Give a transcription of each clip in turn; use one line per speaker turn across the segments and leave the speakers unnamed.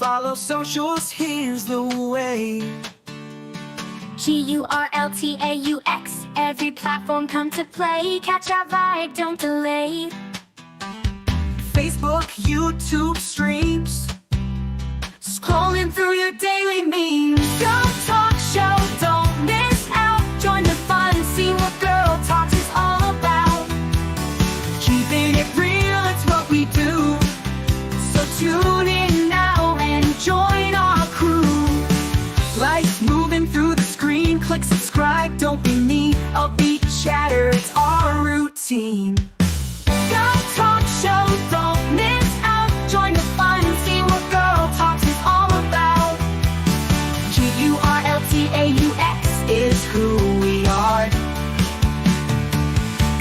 Follow socials, here's the way.
GurlTauX, every platform come to play. Catch our vibe, don't delay.
Facebook, YouTube streams, scrolling through your daily memes. GurlTauX show, don't miss out. Join the fun and see what GurlTauX is all about. Keeping it real, it's what we do. So tune in now and join our crew. Life's moving through the screen. Click subscribe, don't be mean. Upbeat chatter, it's our routine. GurlTauX show, don't miss out. Join the fun and see what GurlTauX is all about. GurlTauX is who we are.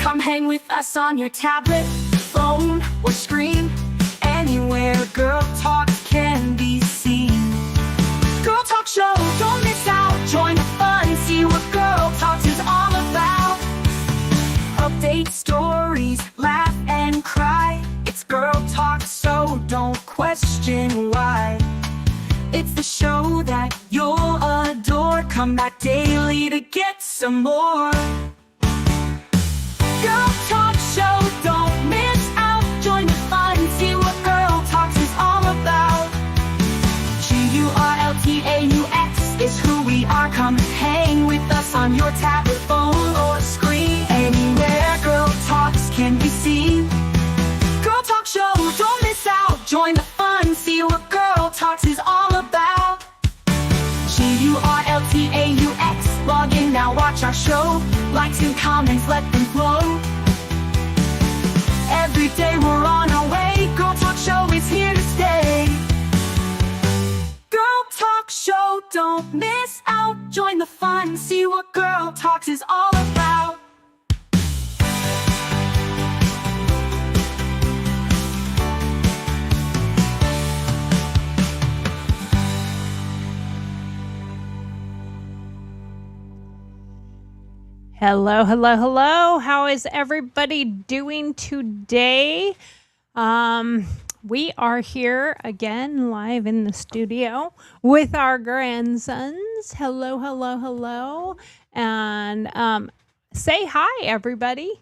Come hang with us on your tablet, phone, or screen. Anywhere GurlTauX can be seen. GurlTauX show, don't miss out. Join the fun, see what GurlTauX is all about. Update stories, laugh and cry. It's GurlTauX, so don't question why. It's the show that you'll adore. Come back daily to get some more. GurlTauX show, don't miss out. Join the fun, see what GurlTauX is all about. GurlTauX is who we are. Come hang with us on your tablet, phone, or screen. Anywhere GurlTauX can be seen. GurlTauX show, don't miss out. Join the fun, see what GurlTauX is all about. GurlTauX, log in now, watch our show. Likes and comments, let them flow. Every day we're on our way. GurlTauX show is here to stay. GurlTauX show, don't miss out. Join the fun, see what GurlTauX is all about.
Hello, hello, hello. How is everybody doing today? We are here again live in the studio with our grandsons. Hello, hello, hello. And say hi, everybody.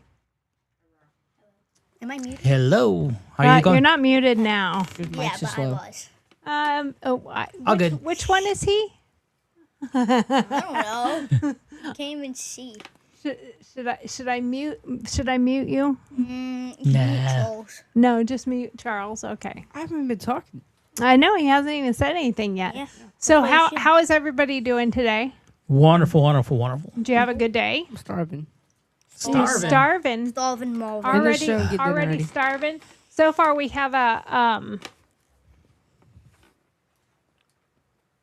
Am I muted?
Hello. How are you going?
You're not muted now.
Yeah, but I was.
All good.
Which one is he?
I don't know. Can't even see.
Should I mute you?
Nah.
No, just mute Charles. Okay.
I haven't been talking.
I know he hasn't even said anything yet.
Yeah.
So how is everybody doing today?
Wonderful, wonderful, wonderful.
Did you have a good day?
I'm starving.
You're starving.
Starving Marvin.
Already
show, get dinner
already
ready.
starving. So far we have a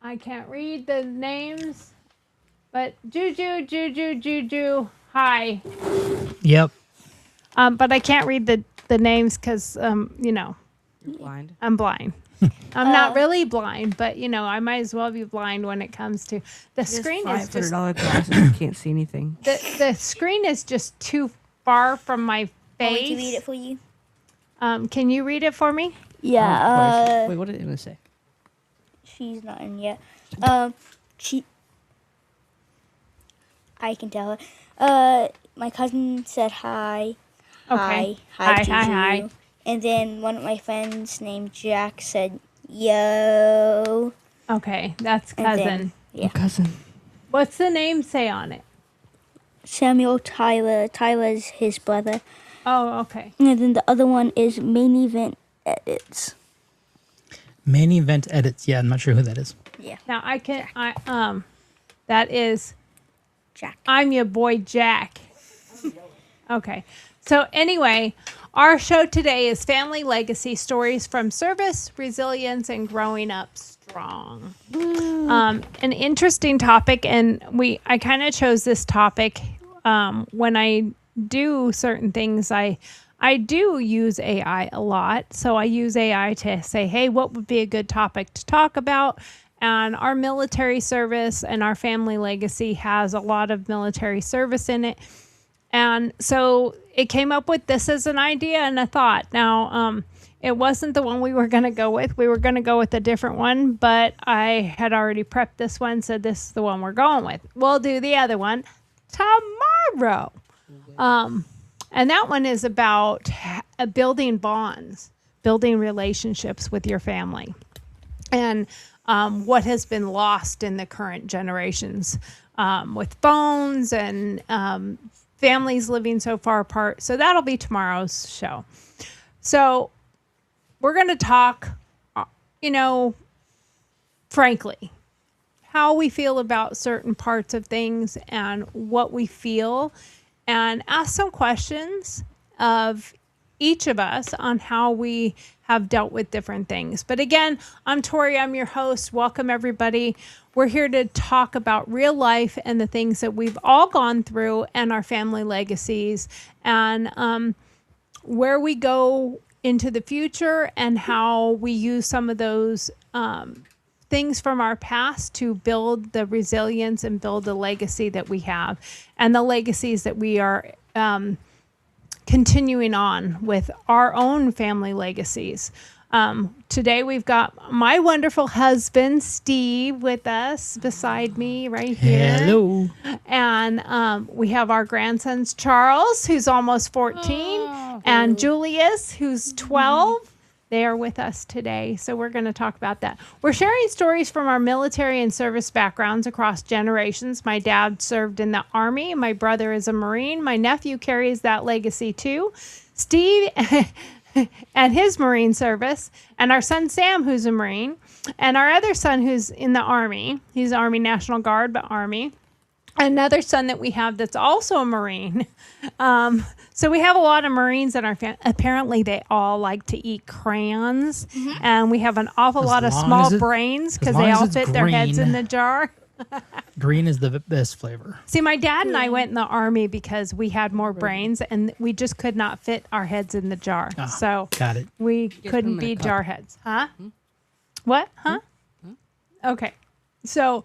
I can't read the names, but Juju. Hi.
Yep.
But I can't read the names because
You're blind.
I'm blind. I'm not really blind, but I might as well be blind when it comes to the screen. Is just
$500 glasses. You can't see anything.
the screen is just too far from my
Want me to
face.
read it for you?
Can you read it for me?
Yeah.
Wait, what did it even say?
She's not in yet. I can tell her. My cousin said hi.
Okay.
Hi.
Hi, hi.
And then one of my friends named Jack said, yo.
Okay, that's
And
cousin.
then, yeah.
Cousin.
What's the name say on it?
Samuel Tyler. Tyler's his brother.
Oh, okay.
And then the other one is Main Event Edits.
Main event edits. Yeah, I'm not sure who that is.
Yeah.
Now that is
Jack.
I'm your boy Jack. Okay. So anyway, our show today is Family Legacy Stories from Service, Resilience, and Growing Up Strong. An interesting topic, and I kind of chose this topic when I do certain things. I do use AI a lot. So I use AI to say, hey, what would be a good topic to talk about? And our military service and our family legacy has a lot of military service in it. And so it came up with this as an idea and a thought. Now, It wasn't the one we were going to go with. We were going to go with a different one, but I had already prepped this one, so this is the one we're going with. We'll do the other one tomorrow. And that one is about building bonds, building relationships with your family, and what has been lost in the current generations with phones and families living so far apart. So that'll be tomorrow's show. So we're going to talk, frankly, how we feel about certain parts of things and what we feel, and ask some questions of each of us on how we have dealt with different things. But again, I'm Tori, I'm your host. Welcome everybody. We're here to talk about real life and the things that we've all gone through and our family legacies, and where we go into the future and how we use some of those things from our past to build the resilience and build the legacy that we have, and the legacies that we are continuing on with our own family legacies. Today we've got my wonderful husband, Steve, with us beside me right here.
Hello.
And we have our grandsons, Charles, who's almost 14, and Julius, who's 12. They are with us today, so we're going to talk about that. We're sharing stories from our military and service backgrounds across generations. My dad served in the Army. My brother is a Marine. My nephew carries that legacy too. Steve and his Marine service, and our son Sam, who's a Marine, and our other son who's in the Army. He's Army National Guard, but Army. Another son that we have that's also a Marine. So we have a lot of Marines in our family. Apparently, they all like to eat crayons, and we have an awful lot of small brains because they all fit their heads in the jar.
Green is the best flavor.
See, my dad and I went in the Army because we had more brains, and we just could not fit our heads in the jar. So
Got it.
we couldn't be jar heads. Huh? What? Huh? Okay. So,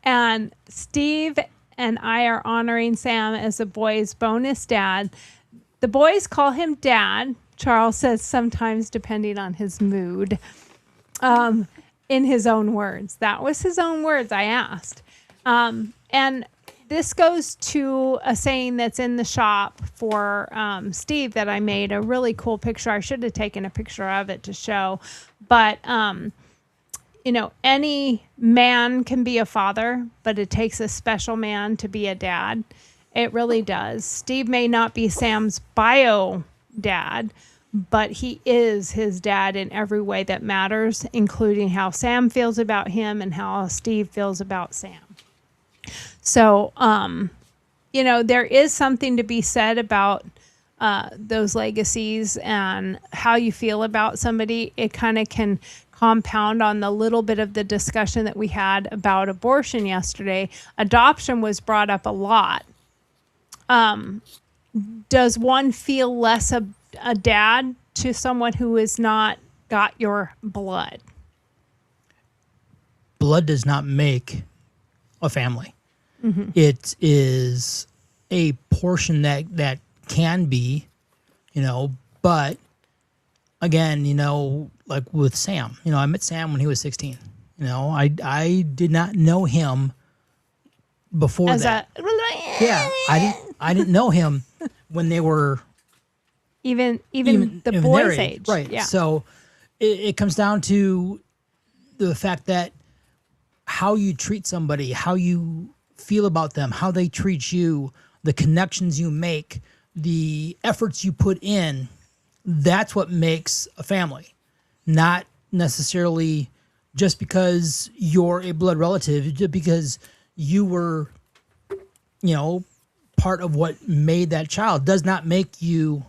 and Steve and I are honoring Sam as the boys' bonus dad. The boys call him Dad. Charles says sometimes, depending on his mood, in his own words. That was his own words, I asked. And this goes to a saying that's in the shop for Steve that I made, a really cool picture. I should have taken a picture of it to show. But any man can be a father, but it takes a special man to be a dad. It really does. Steve may not be Sam's bio dad, but he is his dad in every way that matters, including how Sam feels about him and how Steve feels about Sam. So, there is something to be said about those legacies and how you feel about somebody. It kind of can compound on the little bit of the discussion that we had about abortion yesterday. Adoption was brought up a lot. Does one feel less a dad to someone who is not got your blood?
Blood does not make a family. It is a portion that can be, but again, like with Sam, I met Sam when he was 16. I did not know him before that. Yeah, I didn't know him when they were
even the boys' age.
Right.
Yeah.
So it comes down to the fact that how you treat somebody, how you feel about them, how they treat you, the connections you make, the efforts you put in, that's what makes a family. Not necessarily just because you're a blood relative, just because you were, part of what made that child does not make you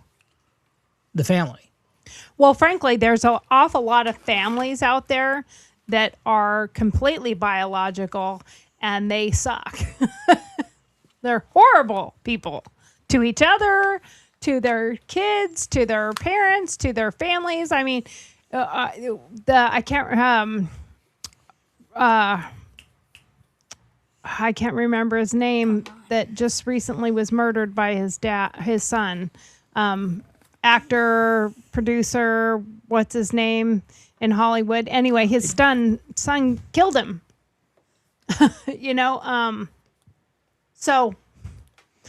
the family.
Well, frankly, there's an awful lot of families out there that are completely biological and they suck. They're horrible people to each other, to their kids, to their parents, to their families. I mean, I can't remember his name that just recently was murdered by his son. actor, producer, what's his name in Hollywood. Anyway, his son killed him. So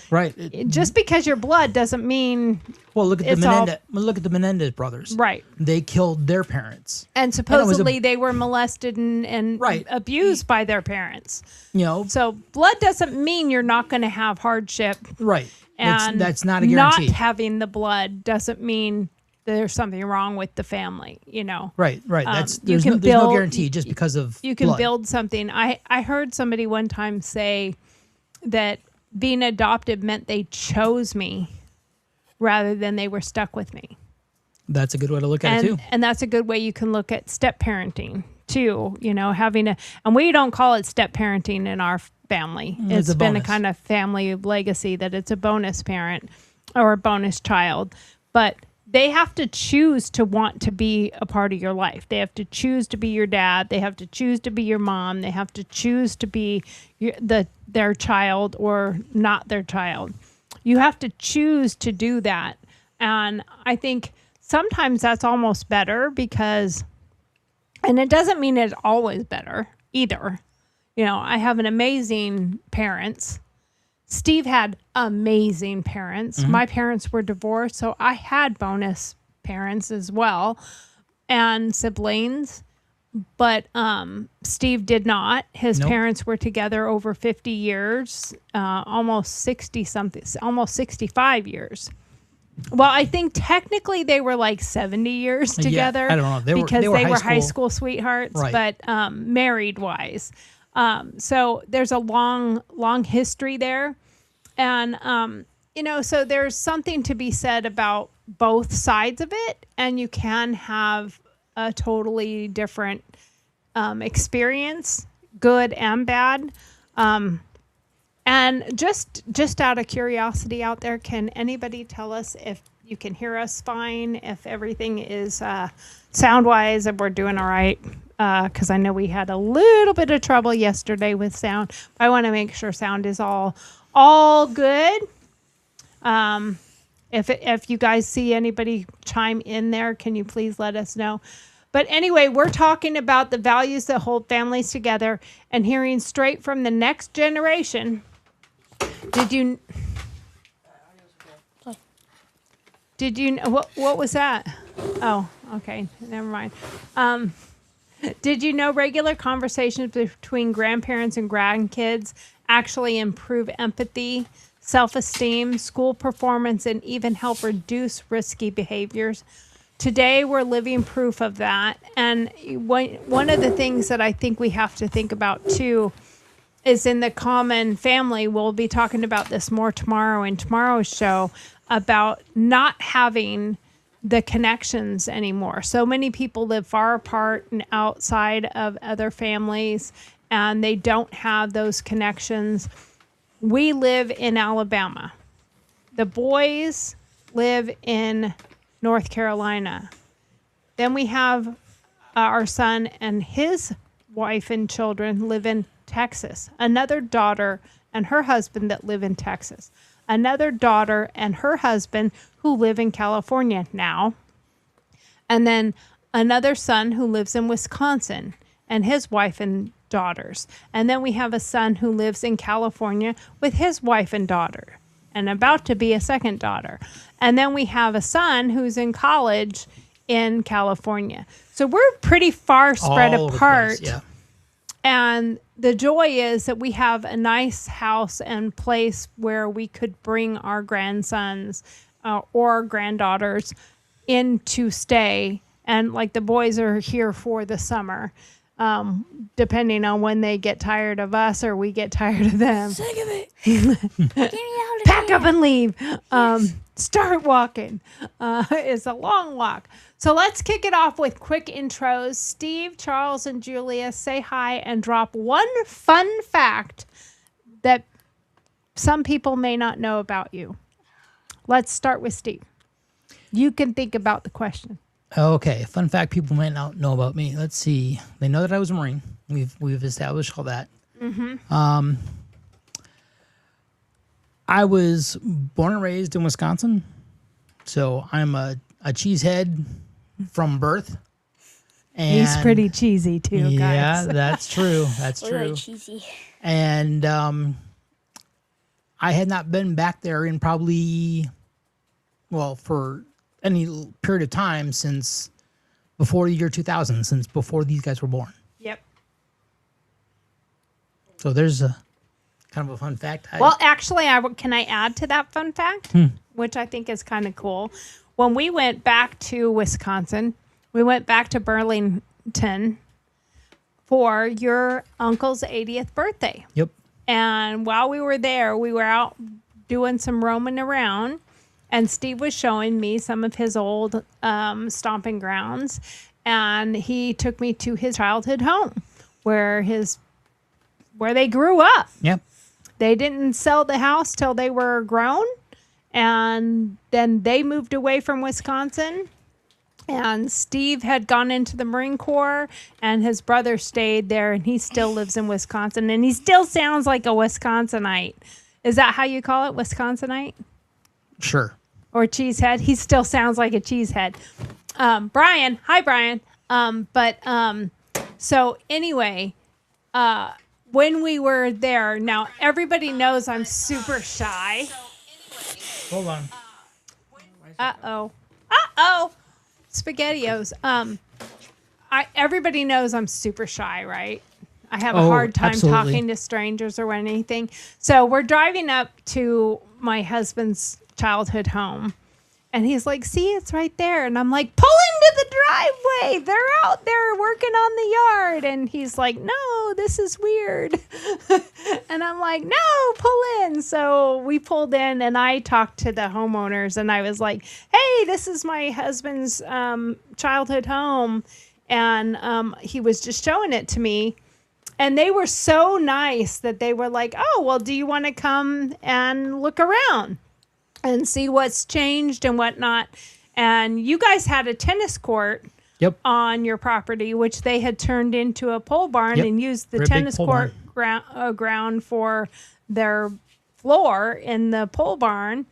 Right.
just because you're blood doesn't mean
Well, look at
it's
look at the Menendez brothers.
right.
They killed their parents.
And supposedly they were molested and
Right.
abused by their parents.
You know,
So blood doesn't mean you're not going to have hardship.
right.
And
That's not a guarantee.
Not having the blood doesn't mean there's something wrong with the family,
Right. There's no guarantee just because of
you can
blood.
build something. I heard somebody one time say that being adopted meant they chose me rather than they were stuck with me.
That's a good way to look at it too.
And that's a good way you can look at step parenting too, and we don't call it step parenting in our family.
It's a
been a
bonus.
kind of family legacy that it's a bonus parent or a bonus child, but they have to choose to want to be a part of your life. They have to choose to be your dad. They have to choose to be your mom. They have to choose to be their child or not their child. You have to choose to do that. And I think sometimes that's almost better because, and it doesn't mean it's always better either. I have an amazing parents. Steve had amazing parents.
Mm-hmm.
My parents were divorced, so I had bonus parents as well and siblings. But Steve did not. His
Nope.
parents were together over 50 years, almost 65 years. Well, I think technically they were like 70 years
Yeah,
together.
I don't know. They
were
were
high school sweethearts,
Right.
but married wise. So there's a long history there. And, so there's something to be said about both sides of it. And you can have a totally different experience, good and bad. And just out of curiosity out there, can anybody tell us if you can hear us fine, if everything is sound-wise, if we're doing all right? Because I know we had a little bit of trouble yesterday with sound. I want to make sure sound is all good. If you guys see anybody chime in there, can you please let us know? But anyway, we're talking about the values that hold families together and hearing straight from the next generation. Did you what was that? Oh, okay, never mind. Did you know regular conversations between grandparents and grandkids actually improve empathy, self-esteem, school performance, and even help reduce risky behaviors? Today, we're living proof of that. And one of the things that I think we have to think about, too, is in the common family. We'll be talking about this more tomorrow in tomorrow's show about not having the connections anymore. So many people live far apart and outside of other families, and they don't have those connections. We live in Alabama. The boys live in North Carolina. Then we have our son and his wife and children live in Texas. Another daughter and her husband that live in Texas. Another daughter and her husband who live in California now. And then another son who lives in Wisconsin and his wife and daughters. And then we have a son who lives in California with his wife and daughter and about to be a second daughter. And then we have a son who's in college in California. So we're pretty far spread
All over the
apart.
place, yeah.
And the joy is that we have a nice house and place where we could bring our grandsons or granddaughters in to stay. And like the boys are here for the summer, depending on when they get tired of us or we get tired of them.
Sick of it. Get me out of
Pack
here.
up and leave. Start walking. It's a long walk. So let's kick it off with quick intros. Steve, Charles, and Julius, say hi and drop one fun fact that some people may not know about you. Let's start with Steve. You can think about the question.
Okay, fun fact people might not know about me. Let's see. They know that I was a Marine. We've established all that. Mm-hmm. I was born and raised in Wisconsin. So I'm a cheesehead from birth. And
He's pretty cheesy too,
yeah,
guys.
that's true. That's
We're like
true.
cheesy.
And I had not been back there in probably, well, for any period of time since before the year 2000, since before these guys were born.
Yep.
So there's a kind of a fun fact.
Well, actually, can I add to that fun fact, which I think is kind of cool? When we went back to Wisconsin, we went back to Burlington for your uncle's 80th birthday.
Yep.
And while we were there, we were out doing some roaming around, and Steve was showing me some of his old stomping grounds, and he took me to his childhood home where they grew up.
Yep.
They didn't sell the house till they were grown, and then they moved away from Wisconsin. And Steve had gone into the Marine Corps, and his brother stayed there, and he still lives in Wisconsin, and he still sounds like a Wisconsinite. Is that how you call it, Wisconsinite?
Sure.
Or cheesehead? He still sounds like a cheesehead. Brian, hi, Brian. So anyway, when we were there, now everybody knows I'm super shy.
Hold on.
Uh-oh. SpaghettiOs. Everybody knows I'm super shy, right? I have a hard time
absolutely.
talking to strangers or anything. So we're driving up to my husband's childhood home, and he's like, "See, it's right there." And I'm like, "Pull into the driveway. They're out there working on the yard." And he's like, "No, this is weird." And I'm like, "No, pull in." So we pulled in, and I talked to the homeowners, and I was like, "Hey, this is my husband's childhood home." And he was just showing it to me. And they were so nice that they were like, "Oh, well, do you want to come and look around and see what's changed and whatnot?" And you guys had a tennis court on your property, which they had turned into a pole barn and used the tennis court ground for their floor in the pole barn.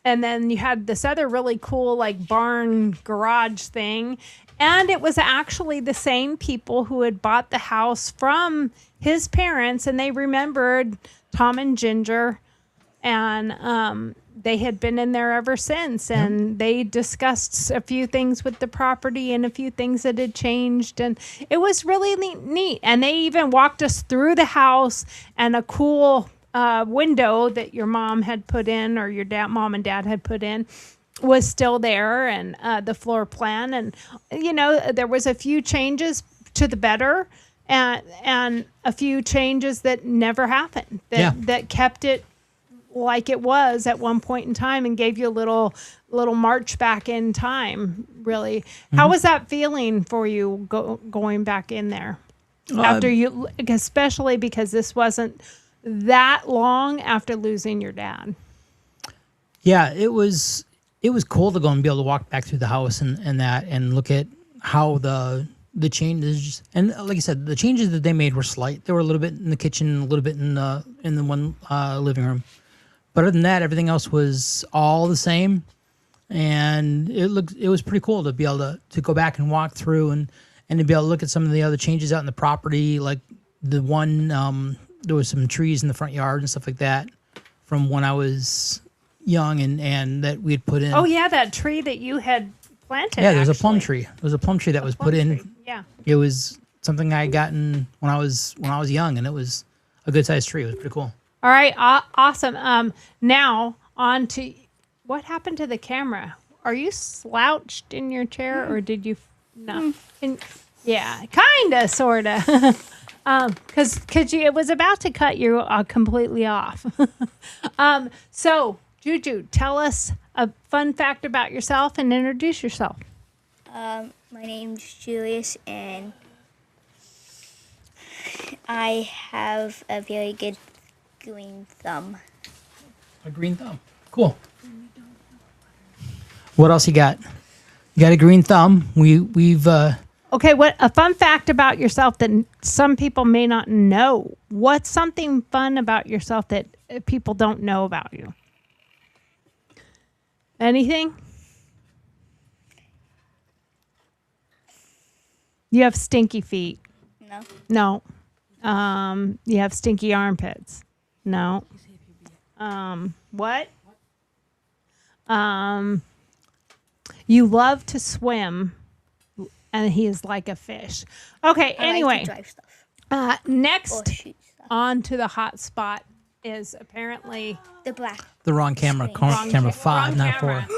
And then you had this other really cool like barn garage thing. And it was actually the same people who had bought the house from his parents, and they remembered Tom and Ginger, and they had been in there ever since. And they discussed a few things with the property and a few things that had changed, and it was really neat. And they even walked us through the house, and a cool window that your mom had put in, or your mom and dad had put in, was still there, and the floor plan. And there was a few changes to the better, and a few changes that never happened, that kept it like it was at one point in time and gave you a little march back in time, really. How was that feeling for you going back in there after you, especially because this wasn't that long after losing your dad?
Yeah, it was cool to go and be able to walk back through the house and look at how the changes, and like I said, the changes that they made were slight. They were a little bit in the kitchen, a little bit in the one living room. But other than that, everything else was all the same. And it was pretty cool to be able to go back and walk through and to be able to look at some of the other changes out in the property, like the one there was some trees in the front yard and stuff like that from when I was young and that we had put in.
Oh yeah, that tree that you had planted.
Yeah, there's a plum tree. There was a plum tree that was put in.
Yeah.
It was something I had gotten when I was young, and it was a good sized tree. It was pretty cool.
All right, awesome. Now on to what happened to the camera. Are you slouched in your chair, or did you? No. Yeah, kinda, sorta. Because it was about to cut you completely off. So, Juju, tell us a fun fact about yourself and introduce yourself.
My name's Julius, and I have a very good green thumb.
A green thumb. Cool. What else you got? You got a green thumb. We've
Okay, what a fun fact about yourself that some people may not know. What's something fun about yourself that people don't know about you? Anything? You have stinky feet.
No.
No. You have stinky armpits. No. What? You love to swim, and he is like a fish. Okay.
I
Anyway,
like to drive stuff or
next
shoot stuff.
on to the hot spot is apparently
The black.
The wrong camera.
Wrong
Camera 5, not
camera.
4.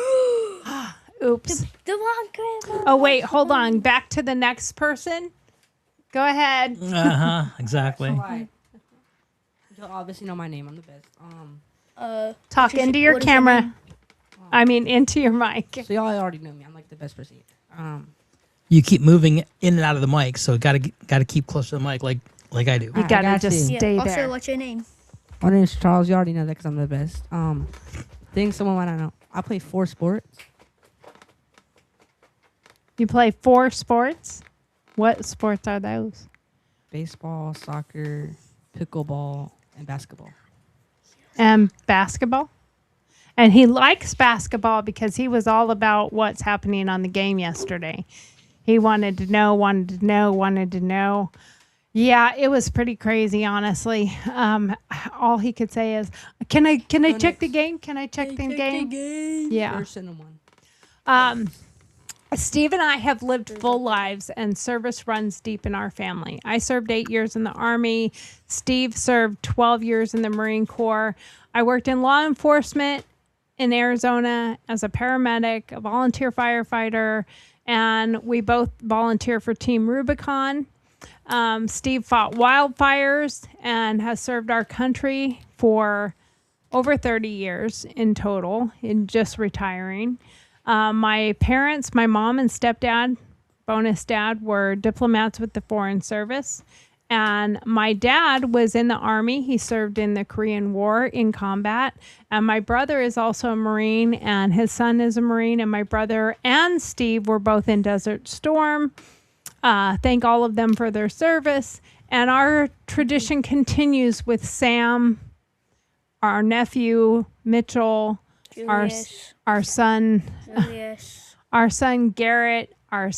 Oops.
The wrong camera.
Oh wait, hold on. Back to the next person. Go ahead.
Exactly.
Right. You'll obviously know my name. I'm the best.
Talk into your
what is your
camera.
name?
I mean, into your mic.
So y'all already know me. I'm like the best person.
You keep moving in and out of the mic, so gotta keep close to the mic, like I do.
You
I
gotta
got
just
you.
stay
Also,
there.
what's your name?
My name is Charles. You already know that because I'm the best. Things someone might not know. I play 4 sports.
You play 4 sports. What sports are those?
Baseball, soccer, pickleball, and basketball.
And basketball. And he likes basketball because he was all about what's happening on the game yesterday. He wanted to know. Yeah, it was pretty crazy, honestly. All he could say is, "Can I check the game? Can I check the game?" Yeah.
First and one.
Steve and I have lived full lives, and service runs deep in our family. I served 8 years in the Army. Steve served 12 years in the Marine Corps. I worked in law enforcement in Arizona as a paramedic, a volunteer firefighter, and we both volunteer for Team Rubicon. Steve fought wildfires and has served our country for over 30 years in total, in just retiring. My parents, my mom and stepdad, bonus dad, were diplomats with the Foreign Service. And my dad was in the Army. He served in the Korean War in combat. And my brother is also a Marine, and his son is a Marine. And my brother and Steve were both in Desert Storm. Thank all of them for their service. And our tradition continues with Sam, our nephew, Mitchell,
Julius.
our son,
Julius.
our son Garrett, my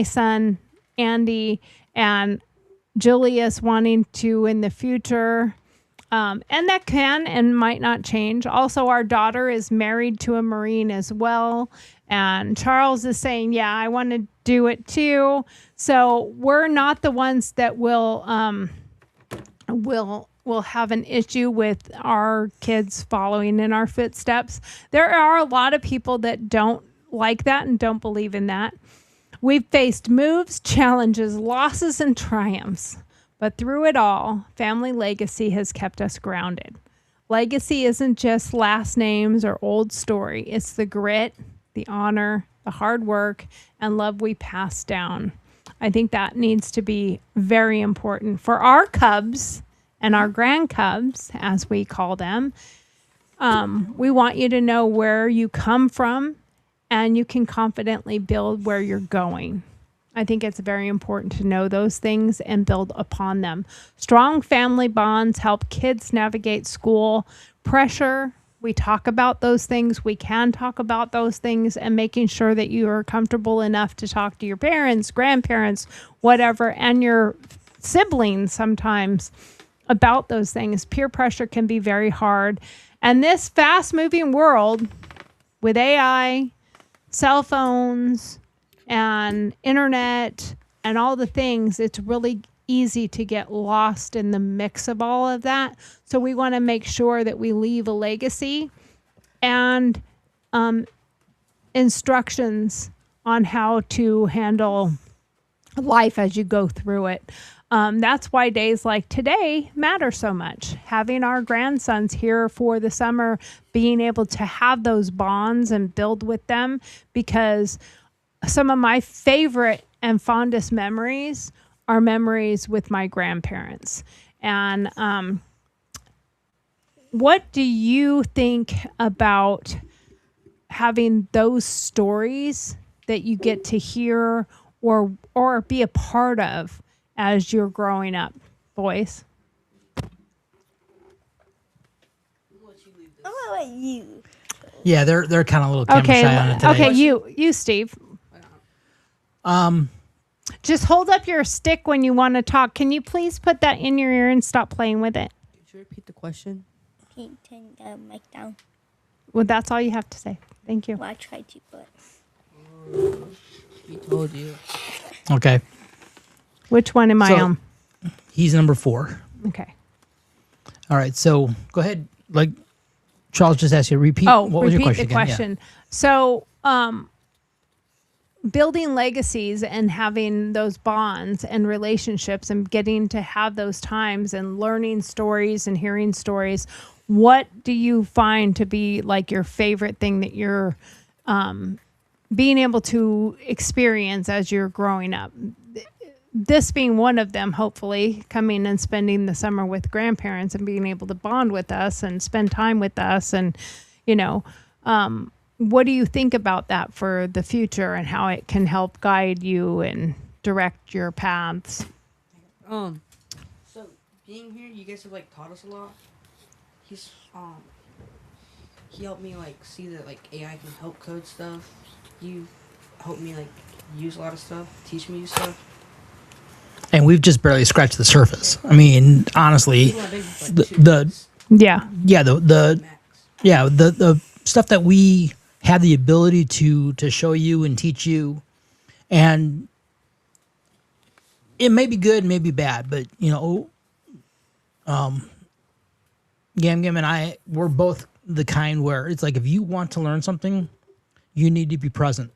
son Andy, and Julius wanting to in the future. And that can and might not change. Also, our daughter is married to a Marine as well. And Charles is saying, yeah, I want to do it too. So we're not the ones that will have an issue with our kids following in our footsteps. There are a lot of people that don't like that and don't believe in that. We've faced moves, challenges, losses, and triumphs. But through it all, family legacy has kept us grounded. Legacy isn't just last names or old story. It's the grit, the honor, the hard work, and love we pass down. I think that needs to be very important for our cubs and our grand cubs, as we call them. We want you to know where you come from, and you can confidently build where you're going. I think it's very important to know those things and build upon them. Strong family bonds help kids navigate school pressure. We talk about those things. We can talk about those things, and making sure that you are comfortable enough to talk to your parents, grandparents, whatever, and your siblings sometimes about those things. Peer pressure can be very hard. And this fast-moving world with AI, cell phones, and internet, and all the things, it's really easy to get lost in the mix of all of that. So we want to make sure that we leave a legacy and instructions on how to handle life as you go through it. That's why days like today matter so much. Having our grandsons here for the summer, being able to have those bonds and build with them, because some of my favorite and fondest memories are memories with my grandparents. And what do you think about having those stories that you get to hear or be a part of as you're growing up, boys?
I'm gonna let you.
Yeah, they're kind of a little camera shy on it today.
Okay, you Steve. Just hold up your stick when you want to talk. Can you please put that in your ear and stop playing with it?
Could you repeat the question?
Can you turn the mic down?
Well, that's all you have to say. Thank you.
Well, I tried to, but
We told you.
Okay.
Which one am I
So-
on?
He's number 4.
Okay.
All right. So go ahead. Like Charles just asked you to repeat.
Oh,
what was your
repeat
question
the
again? Yeah.
question. So, building legacies and having those bonds and relationships and getting to have those times and learning stories and hearing stories. What do you find to be like your favorite thing that you're being able to experience as you're growing up? This being one of them, hopefully coming and spending the summer with grandparents and being able to bond with us and spend time with us. And, what do you think about that for the future and how it can help guide you and direct your paths?
So being here, you guys have like taught us a lot. He helped me like see that like AI can help code stuff. You helped me like use a lot of stuff, teach me stuff.
And we've just barely scratched the surface. I mean, honestly, the stuff that we have the ability to show you and teach you, and it may be good, may be bad, but Gam and I, we're both the kind where it's like if you want to learn something, you need to be present,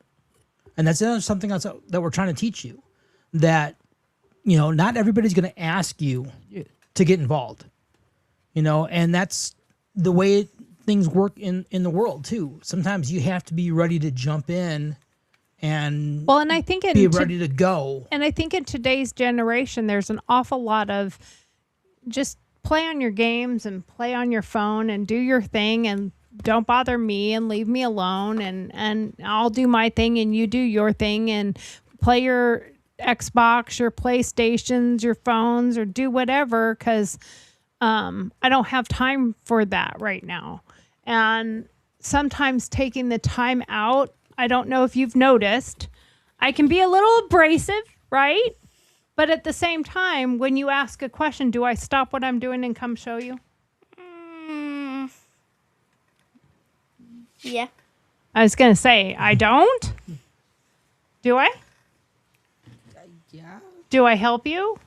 and that's something else that we're trying to teach you. That not everybody's going to ask you to get involved, and that's the way things work in the world too. Sometimes you have to be ready to jump in and
and I think
be ready to go.
And I think in today's generation, there's an awful lot of just play on your games and play on your phone and do your thing and don't bother me and leave me alone and I'll do my thing and you do your thing and play your Xbox, your PlayStations, your phones, or do whatever, because I don't have time for that right now. And sometimes taking the time out, I don't know if you've noticed, I can be a little abrasive, right? But at the same time, when you ask a question, do I stop what I'm doing and come show you?
yeah.
I was going to say, I don't. Do I?
Yeah.
Do I help you?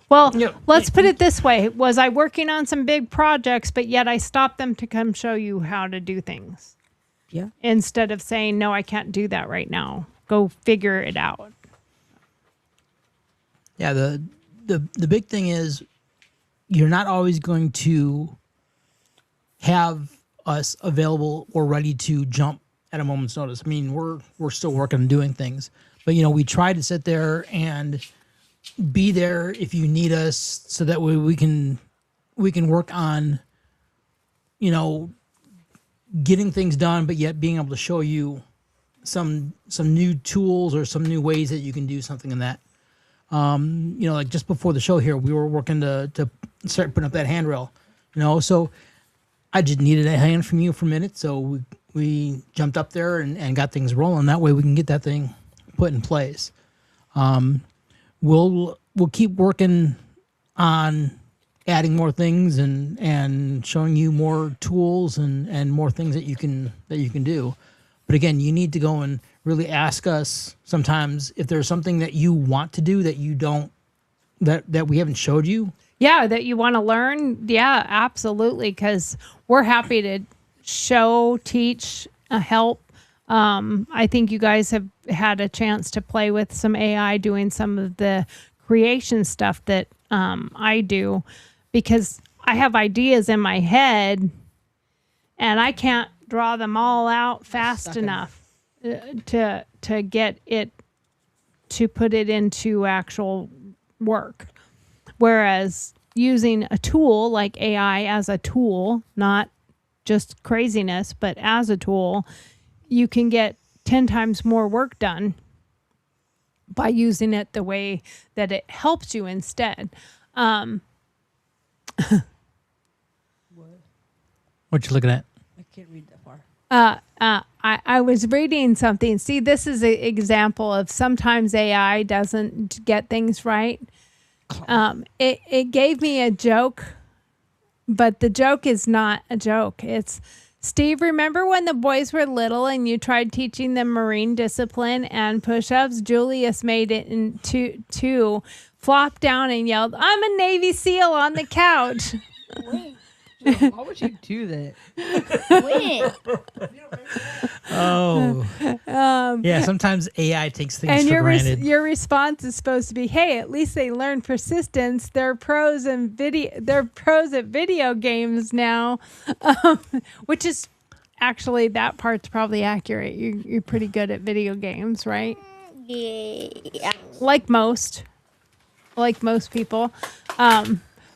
Well,
Yeah.
let's put it this way. Was I working on some big projects, but yet I stopped them to come show you how to do things?
Yeah.
Instead of saying, no, I can't do that right now. Go figure it out.
Yeah, the big thing is you're not always going to have us available or ready to jump at a moment's notice. I mean, we're still working on doing things, but we try to sit there and be there if you need us, so that way we can work on getting things done, but yet being able to show you some new tools or some new ways that you can do something in that. Like just before the show here, we were working to start putting up that handrail, so I just needed a hand from you for a minute. So we jumped up there and got things rolling. That way we can get that thing put in place. We'll keep working on adding more things and showing you more tools and more things that you can do. But again, you need to go and really ask us sometimes if there's something that you want to do that you don't, that we haven't showed you.
Yeah, that you want to learn. Yeah, absolutely. Because we're happy to show, teach, help. I think you guys have had a chance to play with some AI doing some of the creation stuff that I do, because I have ideas in my head and I can't draw them all out fast enough to get it to put it into actual work. Whereas using a tool like AI as a tool, not just craziness, but as a tool, you can get 10 times more work done by using it the way that it helps you instead.
What you looking at?
I can't read that far.
I was reading something. See, this is an example of sometimes AI doesn't get things right. It gave me a joke, but the joke is not a joke. It's, Steve, remember when the boys were little and you tried teaching them marine discipline and push-ups? Julius made it in two, flopped down and yelled, "I'm a Navy SEAL" on the couch.
Why would you do that?
Oh. Yeah, sometimes AI takes things
And
for granted.
your response is supposed to be, "Hey, at least they learn persistence. They're pros at video games now," which is actually, that part's probably accurate. You're pretty good at video games, right?
Yeah.
Like most people,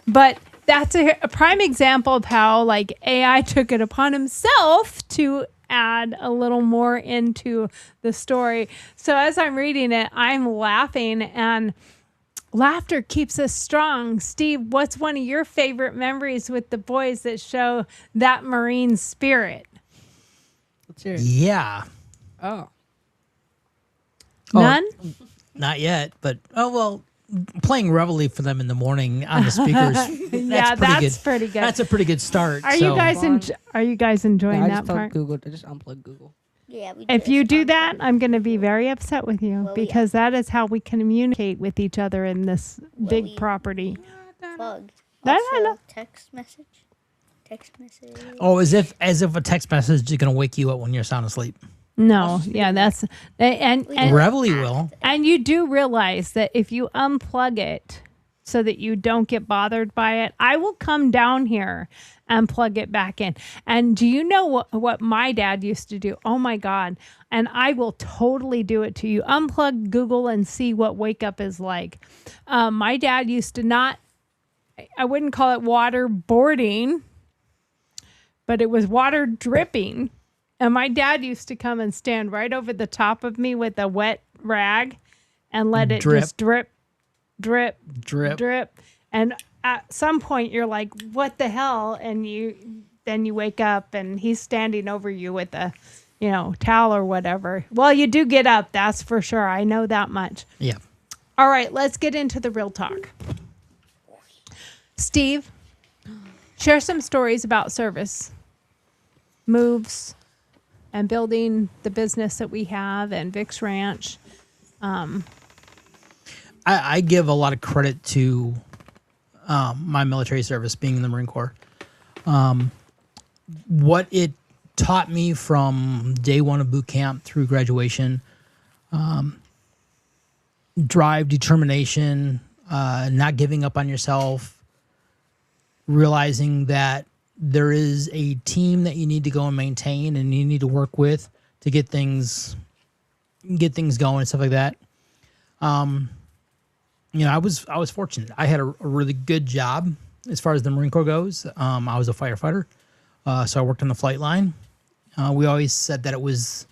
but that's a prime example of how like AI took it upon himself to add a little more into the story. So as I'm reading it, I'm laughing, and laughter keeps us strong. Steve, what's one of your favorite memories with the boys that show that Marine spirit?
Let's hear it.
Yeah.
Oh.
None?
Not yet, but playing Reveille for them in the morning on the speakers.
That's pretty good.
That's a pretty good start.
Are you guys enjoying
I
that
just told
part?
Google. I just unplugged Google.
Yeah. We
If
just
you do
unplugged
that, I'm going to be very upset with you, because that is how we communicate with each other in this big
we-
property.
Plugged.
No,
Also,
no.
text message.
Oh, as if a text message is going to wake you up when you're sound asleep.
No, yeah, that's and
Reveille will.
and you do realize that if you unplug it so that you don't get bothered by it, I will come down here and plug it back in. And do you know what my dad used to do? Oh my God. And I will totally do it to you. Unplug Google and see what wake up is like. My dad used to not, I wouldn't call it waterboarding, but it was water dripping. And my dad used to come and stand right over the top of me with a wet rag and let it just drip. And at some point you're like, what the hell? And then you wake up and he's standing over you with a, towel or whatever. Well, you do get up. That's for sure. I know that much.
Yeah.
All right, let's get into the real talk. Steve, share some stories about service, moves, and building the business that we have and Vic's Ranch.
I give a lot of credit to my military service, being in the Marine Corps. What it taught me from day one of boot camp through graduation, drive, determination, not giving up on yourself, realizing that there is a team that you need to go and maintain and you need to work with to get things going and stuff like that. I was fortunate. I had a really good job as far as the Marine Corps goes. I was a firefighter, so I worked on the flight line. We always said that it was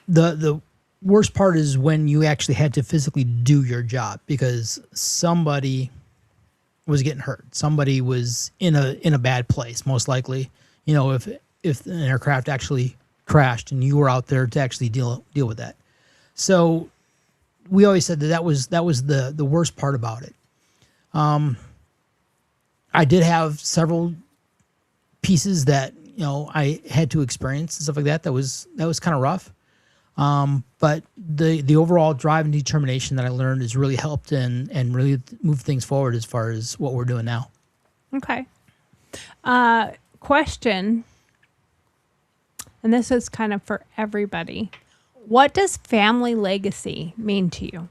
the worst part is when you actually had to physically do your job because somebody was getting hurt. Somebody was in a bad place, most likely. If an aircraft actually crashed and you were out there to actually deal with that. So we always said that was the worst part about it. I did have several pieces that I had to experience and stuff like that. That was kind of rough. But the overall drive and determination that I learned has really helped and really moved things forward as far as what we're doing now.
Okay. Question, and this is kind of for everybody. What does family legacy mean to you?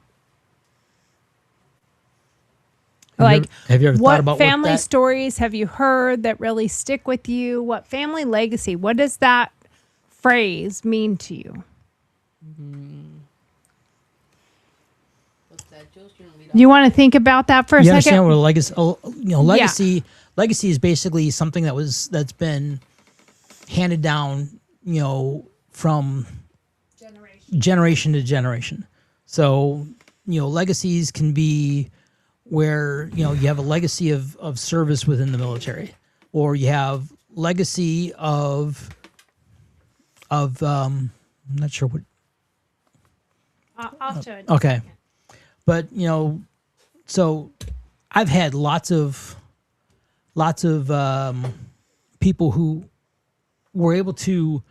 Have you ever thought about
what
family
that...
stories have you heard that really stick with you? What family legacy? What does that phrase mean to you? You want to think about that for a
You
second?
understand what a legacy? Legacy is basically something that's been handed down, from generation to generation. So, legacies can be where you have a legacy of service within the military, or you have legacy of of I'm not sure what.
I'll show it.
Okay, but so I've had lots of people who were able to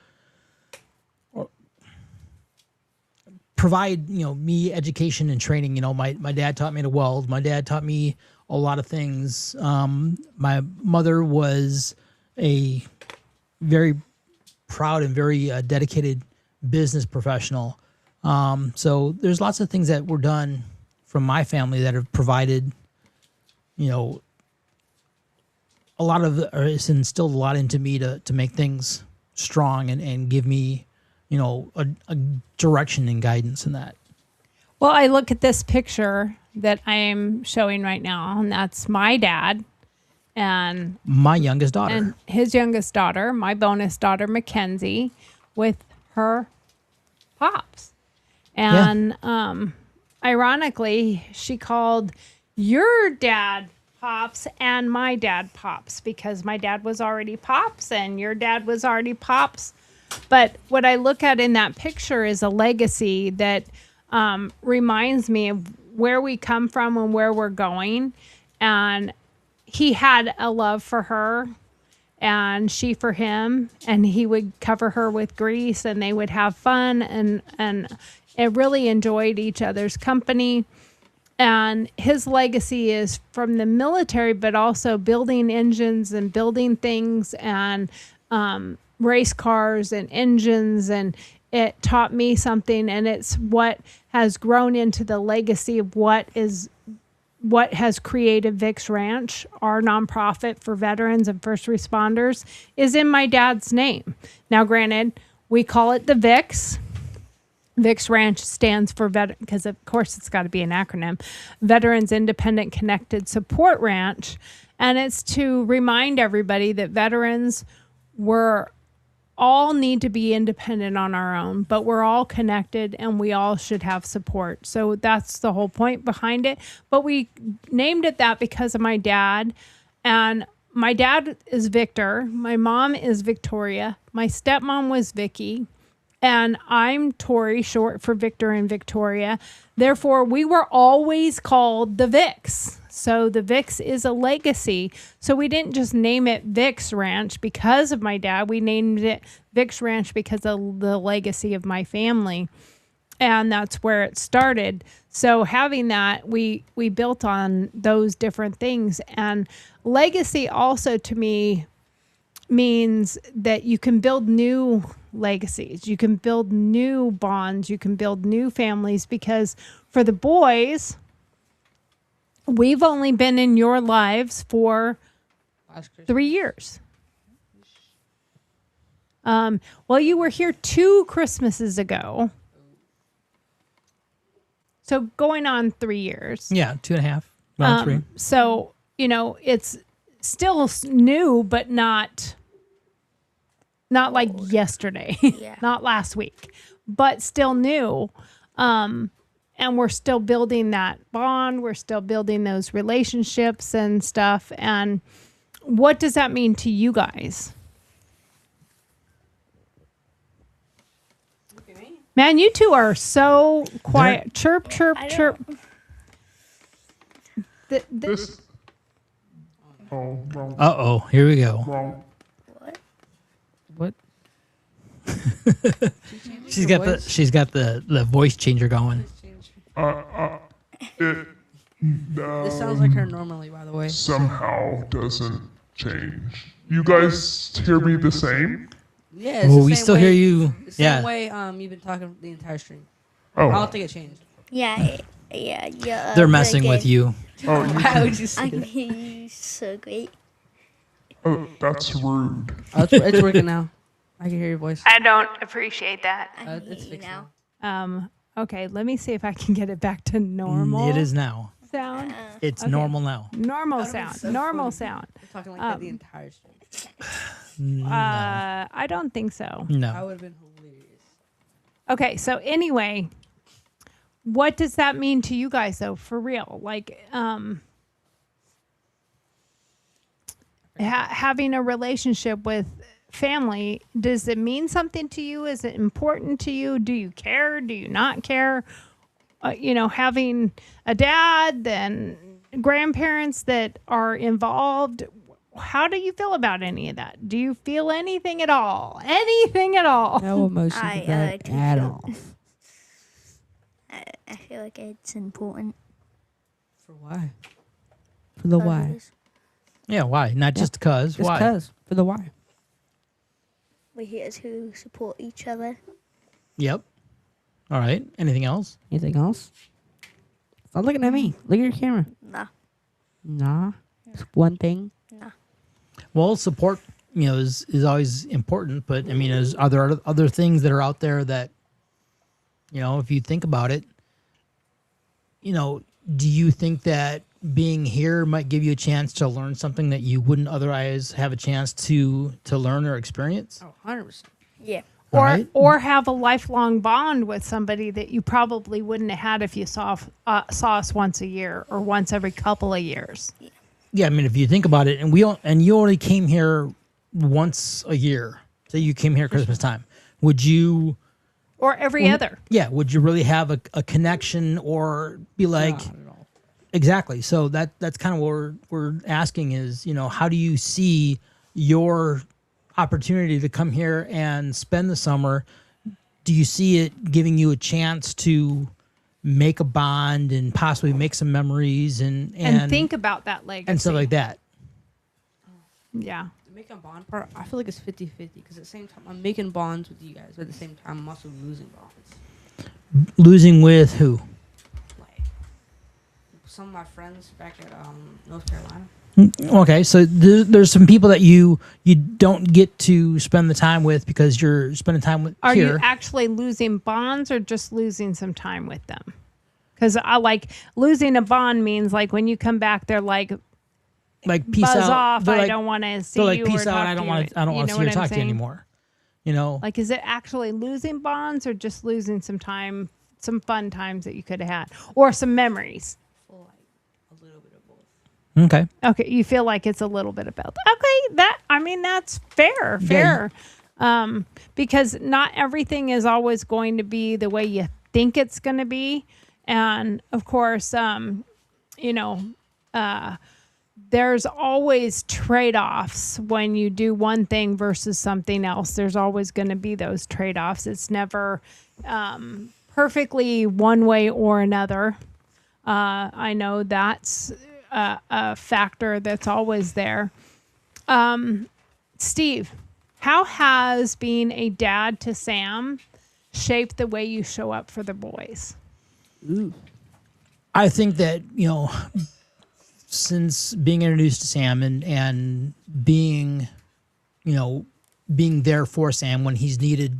provide me education and training. My dad taught me to weld. My dad taught me a lot of things. My mother was a very proud and very dedicated business professional. So there's lots of things that were done from my family that have provided, a lot of, or it's instilled a lot into me to make things strong and give me, a direction and guidance in that.
Well, I look at this picture that I am showing right now, and that's my dad and
My youngest daughter.
and his youngest daughter, my bonus daughter, Mackenzie, with her pops. And ironically, she called your dad Pops and my dad Pops because my dad was already Pops and your dad was already Pops. But what I look at in that picture is a legacy that reminds me of where we come from and where we're going. And he had a love for her and she for him, and he would cover her with grease and they would have fun and it really enjoyed each other's company. And his legacy is from the military, but also building engines and building things and race cars and engines. And it taught me something, and it's what has grown into the legacy of what has created Vic's Ranch, our nonprofit for veterans and first responders, is in my dad's name. Now, granted, we call it the Vic's. Vic's Ranch stands for because of course it's got to be an acronym, Veterans Independent Connected Support Ranch. And it's to remind everybody that veterans all need to be independent on our own, but we're all connected and we all should have support. So that's the whole point behind it. But we named it that because of my dad. And my dad is Victor. My mom is Victoria. My stepmom was Vicky. And I'm Tori, short for Victor and Victoria. Therefore, we were always called the Vics. So the Vics is a legacy. So we didn't just name it Vic's Ranch because of my dad. We named it Vic's Ranch because of the legacy of my family. And that's where it started. So having that, we built on those different things. And legacy also to me means that you can build new legacies. You can build new bonds. You can build new families, because for the boys, we've only been in your lives for 3 years. Well, you were here 2 Christmases ago. So going on 3 years.
Yeah, 2.5. Around 3.
So, it's still new, but not like yesterday,
Yeah.
not last week, but still new. And we're still building that bond. We're still building those relationships and stuff. And what does that mean to you guys? Man, you two are so quiet. Chirp, chirp,
I
chirp.
This. Oh, wrong.
Uh-oh, here we go.
Wrong.
What?
What? She's got the voice changer going.
This sounds like her normally, by the way.
Somehow doesn't change. You guys hear me the same?
Yeah, it's
Oh,
the
we
same
still
way,
hear you.
the same
Yeah.
way you've been talking the entire stream. I
Oh,
don't think it changed.
Yeah.
They're messing with you.
oh,
Why would you say
I can
that?
hear you so great.
that's rude.
Oh, it's working now. I can hear your voice.
I don't appreciate that.
I can
It's
hear you
fixed
now.
now.
Okay, let me see if I can get it back to normal.
It is now.
Sound.
It's
Okay.
normal now.
Normal
That'd be
sound.
so
Normal
funny.
sound.
We're talking like that the entire stream.
I don't think so.
That
No.
would have been hilarious.
Okay, so anyway, what does that mean to you guys though, for real? Like having a relationship with family, does it mean something to you? Is it important to you? Do you care? Do you not care? Having a dad, then grandparents that are involved. How do you feel about any of that? Do you feel anything at all? Anything at all?
No emotion
I,
to that
do
at
feel-
all.
I feel like it's important.
For why? For the why.
because
Yeah, why? Not just because.
Just
Why?
cause. For the why.
We're here to support each other.
Yep. All right. Anything else?
Anything else? Stop looking at me. Look at your camera.
Nah.
Nah. It's one thing.
Well, support, is always important, but I mean, are there other things that are out there that, if you think about it, do you think that being here might give you a chance to learn something that you wouldn't otherwise have a chance to learn or experience?
Oh, 100%.
Yeah.
All
Or
right.
or have a lifelong bond with somebody that you probably wouldn't have had if you saw us once a year or once every couple of years.
Yeah, I mean, if you think about it, and you only came here once a year, so you came here Christmas time, would you?
Or every other.
Yeah, would you really have a connection or be like?
Not at all.
Exactly. So that's kind of what we're asking is, how do you see your opportunity to come here and spend the summer? Do you see it giving you a chance to make a bond and possibly make some memories and
think about that legacy.
and stuff like that?
Yeah.
The making a bond part, I feel like it's 50-50 because at the same time, I'm making bonds with you guys, but at the same time, I'm also losing bonds.
Losing with who?
Like, some of my friends back at North Carolina.
Okay, so there's some people that you don't get to spend the time with because you're spending time with
Are
here.
you actually losing bonds or just losing some time with them? Because I like losing a bond means like when you come back, they're like
like peace
buzz
out.
off.
They're
I
like,
don't want to see
they're like
you.
peace
or
out.
talk
I don't
to
want
you.
to. I don't
You
want
know
to see you
what
or
I'm
talk to you
saying?
anymore.
Like, is it actually losing bonds or just losing some time, some fun times that you could have had, or some memories?
I feel like a little bit of both.
Okay.
Okay, you feel like it's a little bit about okay. That's fair. Because not everything is always going to be the way you think it's going to be, and of course, there's always trade-offs when you do one thing versus something else. There's always going to be those trade-offs. It's never perfectly one way or another. I know that's a factor that's always there. Steve, how has being a dad to Sam shaped the way you show up for the boys?
Ooh.
I think that, since being introduced to Sam and being, being there for Sam when he's needed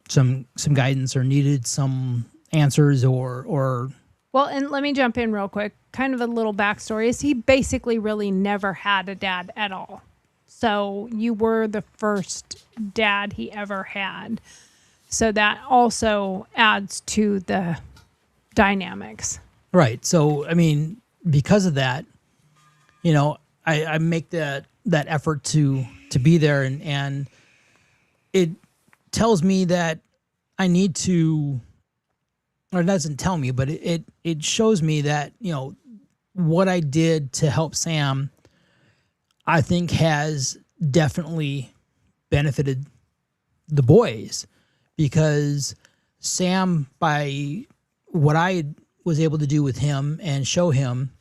some guidance or needed some answers or
Well, and let me jump in real quick. Kind of a little backstory is he basically really never had a dad at all. So you were the first dad he ever had. So that also adds to the dynamics.
right. So, I mean, because of that, I make that effort to be there and it tells me that I need to, or it doesn't tell me, but it shows me that, what I did to help Sam, I think has definitely benefited the boys because Sam, by what I was able to do with him and show him,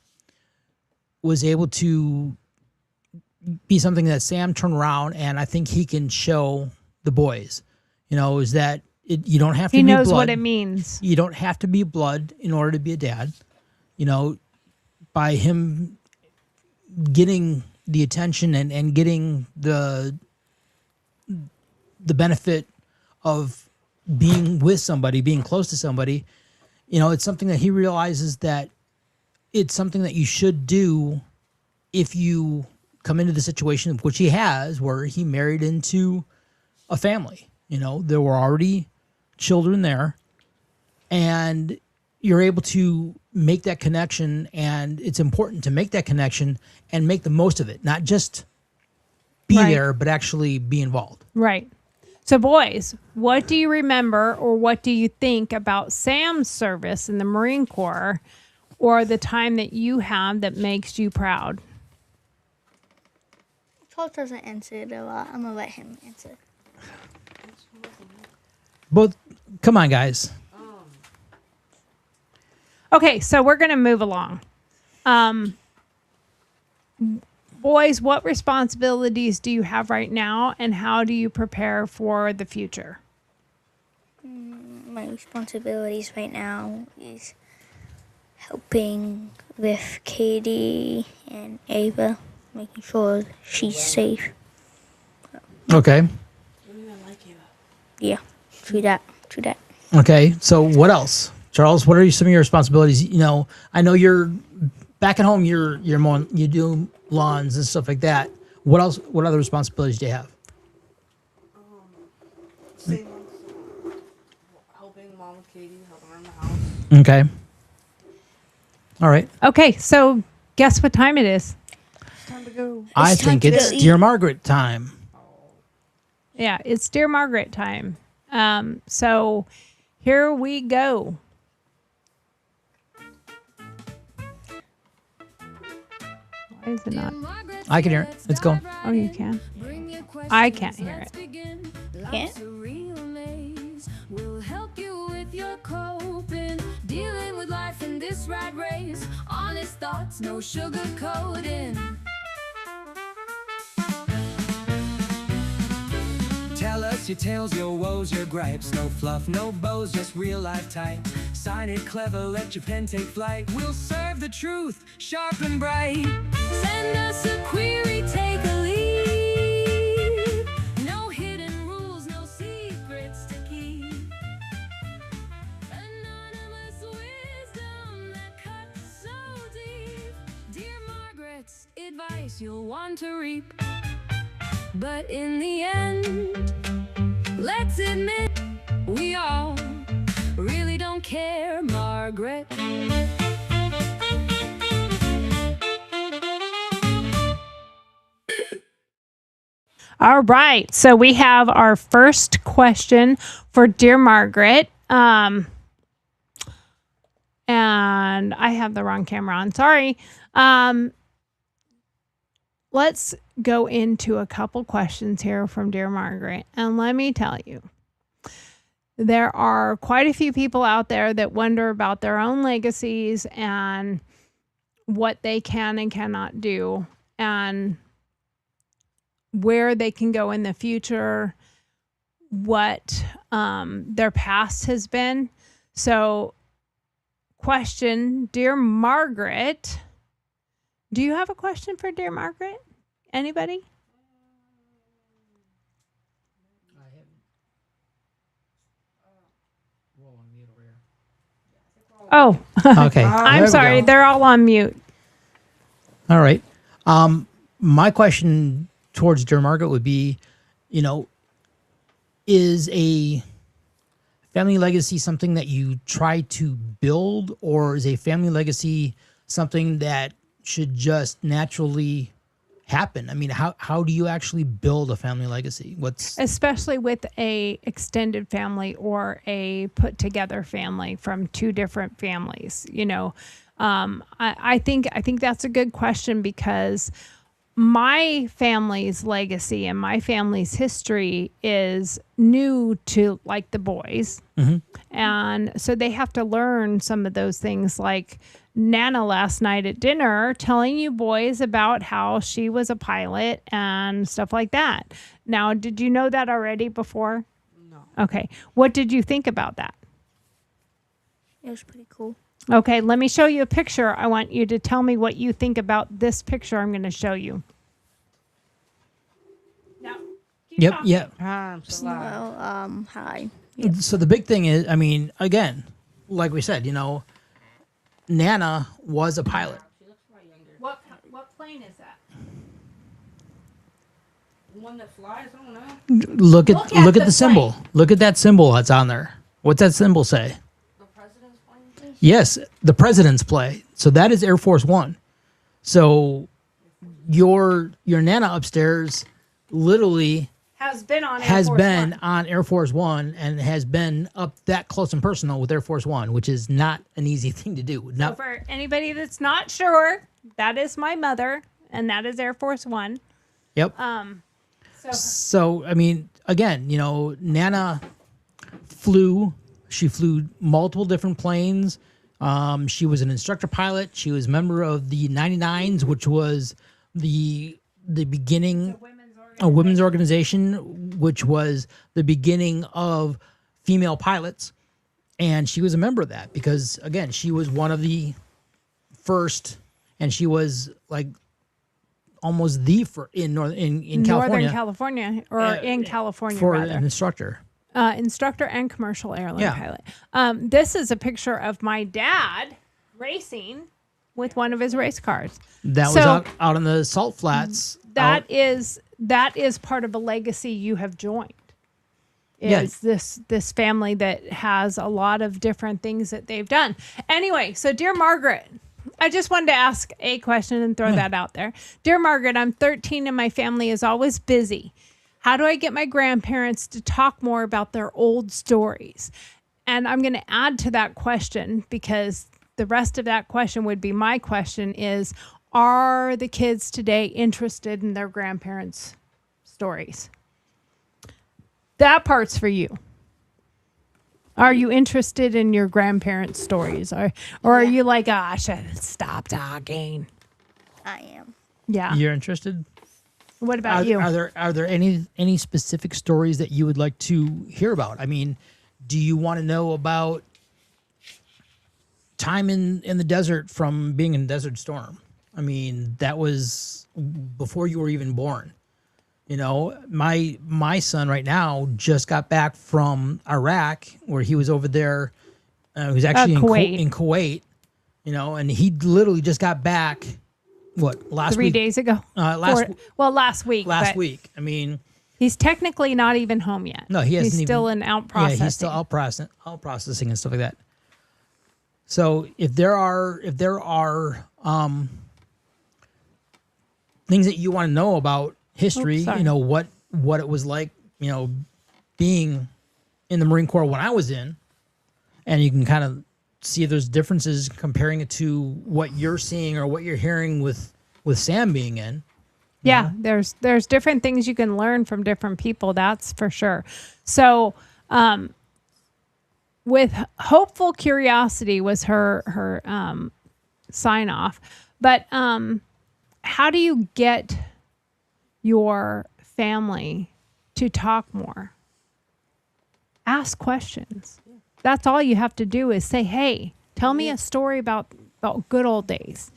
was able to be something that Sam turned around and I think he can show the boys, is that you don't have to
He
be
knows
blood.
what it means.
You don't have to be blood in order to be a dad. By him getting the attention and getting the benefit of being with somebody, being close to somebody, it's something that he realizes that it's something that you should do if you come into the situation which he has, where he married into a family. There were already children there, and you're able to make that connection, and it's important to make that connection and make the most of it, not just be
Right.
there, but actually be involved.
Right. So, boys, what do you remember or what do you think about Sam's service in the Marine Corps or the time that you have that makes you proud?
Paul doesn't answer it a lot. I'm going to let him answer.
Both, come on, guys.
Okay, so we're going to move along. Boys, what responsibilities do you have right now and how do you prepare for the future?
My responsibilities right now is helping with Katie and Ava, making sure she's safe.
Okay.
I don't even like you.
Yeah, true that.
Okay. So what else? Charles, what are some of your responsibilities? You know, I know you're back at home, you're mowing, you do lawns and stuff like that. What else? What other responsibilities do you have?
Same ones. Helping Mom with Katie, helping around the house.
Okay. All right.
Okay, so guess what time it is?
Time to go.
I
time
think
to go
it's
eat.
Dear Margaret time.
Yeah, it's Dear Margaret time. So here we go. Why is it not?
I can hear it. It's going.
Oh, you can. I can't hear it.
Can't?
We'll help you with your coping, dealing with life in this rat race. Honest thoughts, no sugarcoating.
Tell us your tales, your woes, your gripes. No fluff, no bows, just real life type. Sign it clever, let your pen take flight. We'll serve the truth, sharp and bright.
Send us a query, take a lead. No hidden rules, no secrets to keep. Anonymous wisdom that cuts so deep. Dear Margaret's advice you'll want to reap. But in the end, let's admit we all really don't care, Margaret.
All right. So we have our first question for Dear Margaret. And I have the wrong camera on. Sorry. Let's go into a couple questions here from Dear Margaret. And let me tell you, there are quite a few people out there that wonder about their own legacies and what they can and cannot do and where they can go in the future, what their past has been. So, question, Dear Margaret, do you have a question for Dear Margaret? Anybody? Oh,
Okay.
I'm
There we
sorry.
go.
They're all on mute.
All right. My question towards Dear Margaret would be, you know, is a family legacy something that you try to build, or is a family legacy something that should just naturally happen? I mean, how do you actually build a family legacy? What's
Especially with a extended family or a put together family from two different families, you know. I think that's a good question because my family's legacy and my family's history is new to like the boys. And so they have to learn some of those things, like Nana last night at dinner telling you boys about how she was a pilot and stuff like that. Now, did you know that already before?
No.
Okay. What did you think about that?
It was pretty cool.
Okay, let me show you a picture. I want you to tell me what you think about this picture I'm going to show you. Now,
Yep. Yeah.
I'm so loud.
Well, hi.
So the big thing is, I mean, again, like we said, you know, Nana was a pilot.
What plane is that?
One that flies, I don't know.
Look at
Look at
the symbol. Look at that symbol that's on there. What's that symbol say?
The president's plane?
Yes, the president's play. So that is Air Force One. So your Nana upstairs literally
Has been on
has
Air Force
been
One.
on Air Force One and has been up that close and personal with Air Force One, which is not an easy thing to do.
So
Not,
for anybody that's not sure, that is my mother, and that is Air Force One.
yep. So, I mean, again, you know, Nana flew. She flew multiple different planes. She was an instructor pilot. She was a member of the 99s, which was the beginning, a women's organization, which was the beginning of female pilots. And she was a member of that because, again, she was one of the first, and she was like almost the first in California.
Northern California, or in California,
for
rather.
an instructor.
Instructor and commercial airline
Yeah.
pilot. This is a picture of my dad racing with one of his race cars.
That was
So-
out on the salt flats.
That
out-
is part of a legacy you have joined.
Yeah.
Is this family that has a lot of different things that they've done. Anyway, so dear Margaret, I just wanted to ask a question and throw that out there. Dear Margaret, I'm 13 and my family is always busy. How do I get my grandparents to talk more about their old stories? And I'm going to add to that question because the rest of that question would be my question is, are the kids today interested in their grandparents' stories? That part's for you. Are you interested in your grandparents' stories? Or are you like, I should stop talking?
I am.
Yeah.
You're interested?
What about you?
Are there any specific stories that you would like to hear about? I mean, do you want to know about time in the desert from being in Desert Storm? I mean, that was before you were even born. You know, my son right now just got back from Iraq, where he was over there. He was actually
Kuwait.
in Kuwait. You know, and he literally just got back. What, last
3
week?
days ago.
Last
week.
last
but
week. I mean,
He's technically not even home yet.
no, he hasn't
He's
even.
still in out processing.
Yeah, he's still out processing and stuff like that. So if there are things that you want to know about history,
Oops, sorry.
you know, what it was like, you know, being in the Marine Corps when I was in, and you can kind of see if there's differences comparing it to what you're seeing or what you're hearing with Sam being in.
Yeah, there's different things you can learn from different people. That's for sure. So, with hopeful curiosity was her sign off. But how do you get your family to talk more? Ask questions. That's all you have to do is say, "Hey, tell me a story about good old days.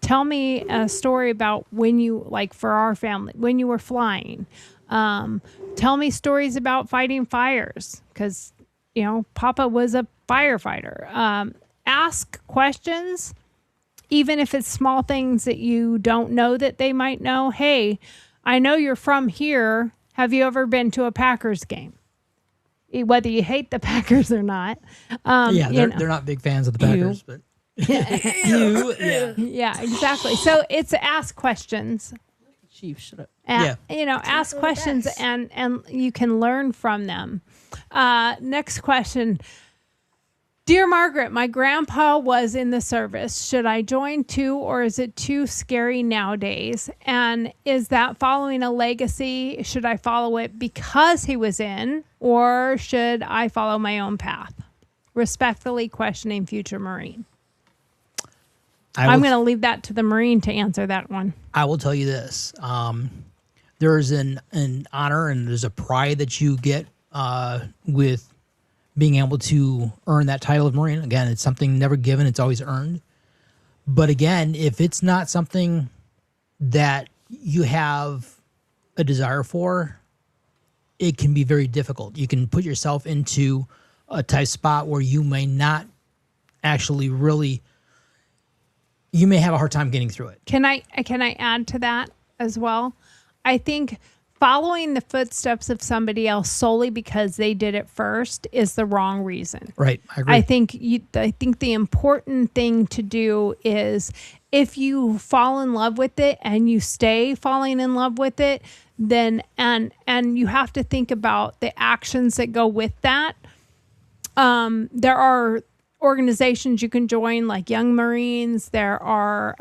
Tell me a story about when you, like for our family, when you were flying. Tell me stories about fighting fires because, you know, Papa was a firefighter." Ask questions, even if it's small things that you don't know that they might know. Hey, I know you're from here. Have you ever been to a Packers game? Whether you hate the Packers or not.
They're not big fans of the Packers, but
Yeah, exactly. So it's ask questions.
Chief, shut up.
You know, ask questions and you can learn from them. Next question. Dear Margaret, my grandpa was in the service. Should I join too, or is it too scary nowadays? And is that following a legacy? Should I follow it because he was in, or should I follow my own path? Respectfully questioning future Marine. I'm going to leave that to the Marine to answer that one.
I will tell you this. There's an honor and there's a pride that you get with being able to earn that title of Marine. Again, it's something never given. It's always earned. But again, if it's not something that you have a desire for, it can be very difficult. You can put yourself into a tight spot where you may not actually really, you may have a hard time getting through it.
Can I add to that as well? I think following the footsteps of somebody else solely because they did it first is the wrong reason.
Right. I agree.
I think the important thing to do is if you fall in love with it and you stay falling in love with it, then and you have to think about the actions that go with that. There are organizations you can join, like Young Marines. There are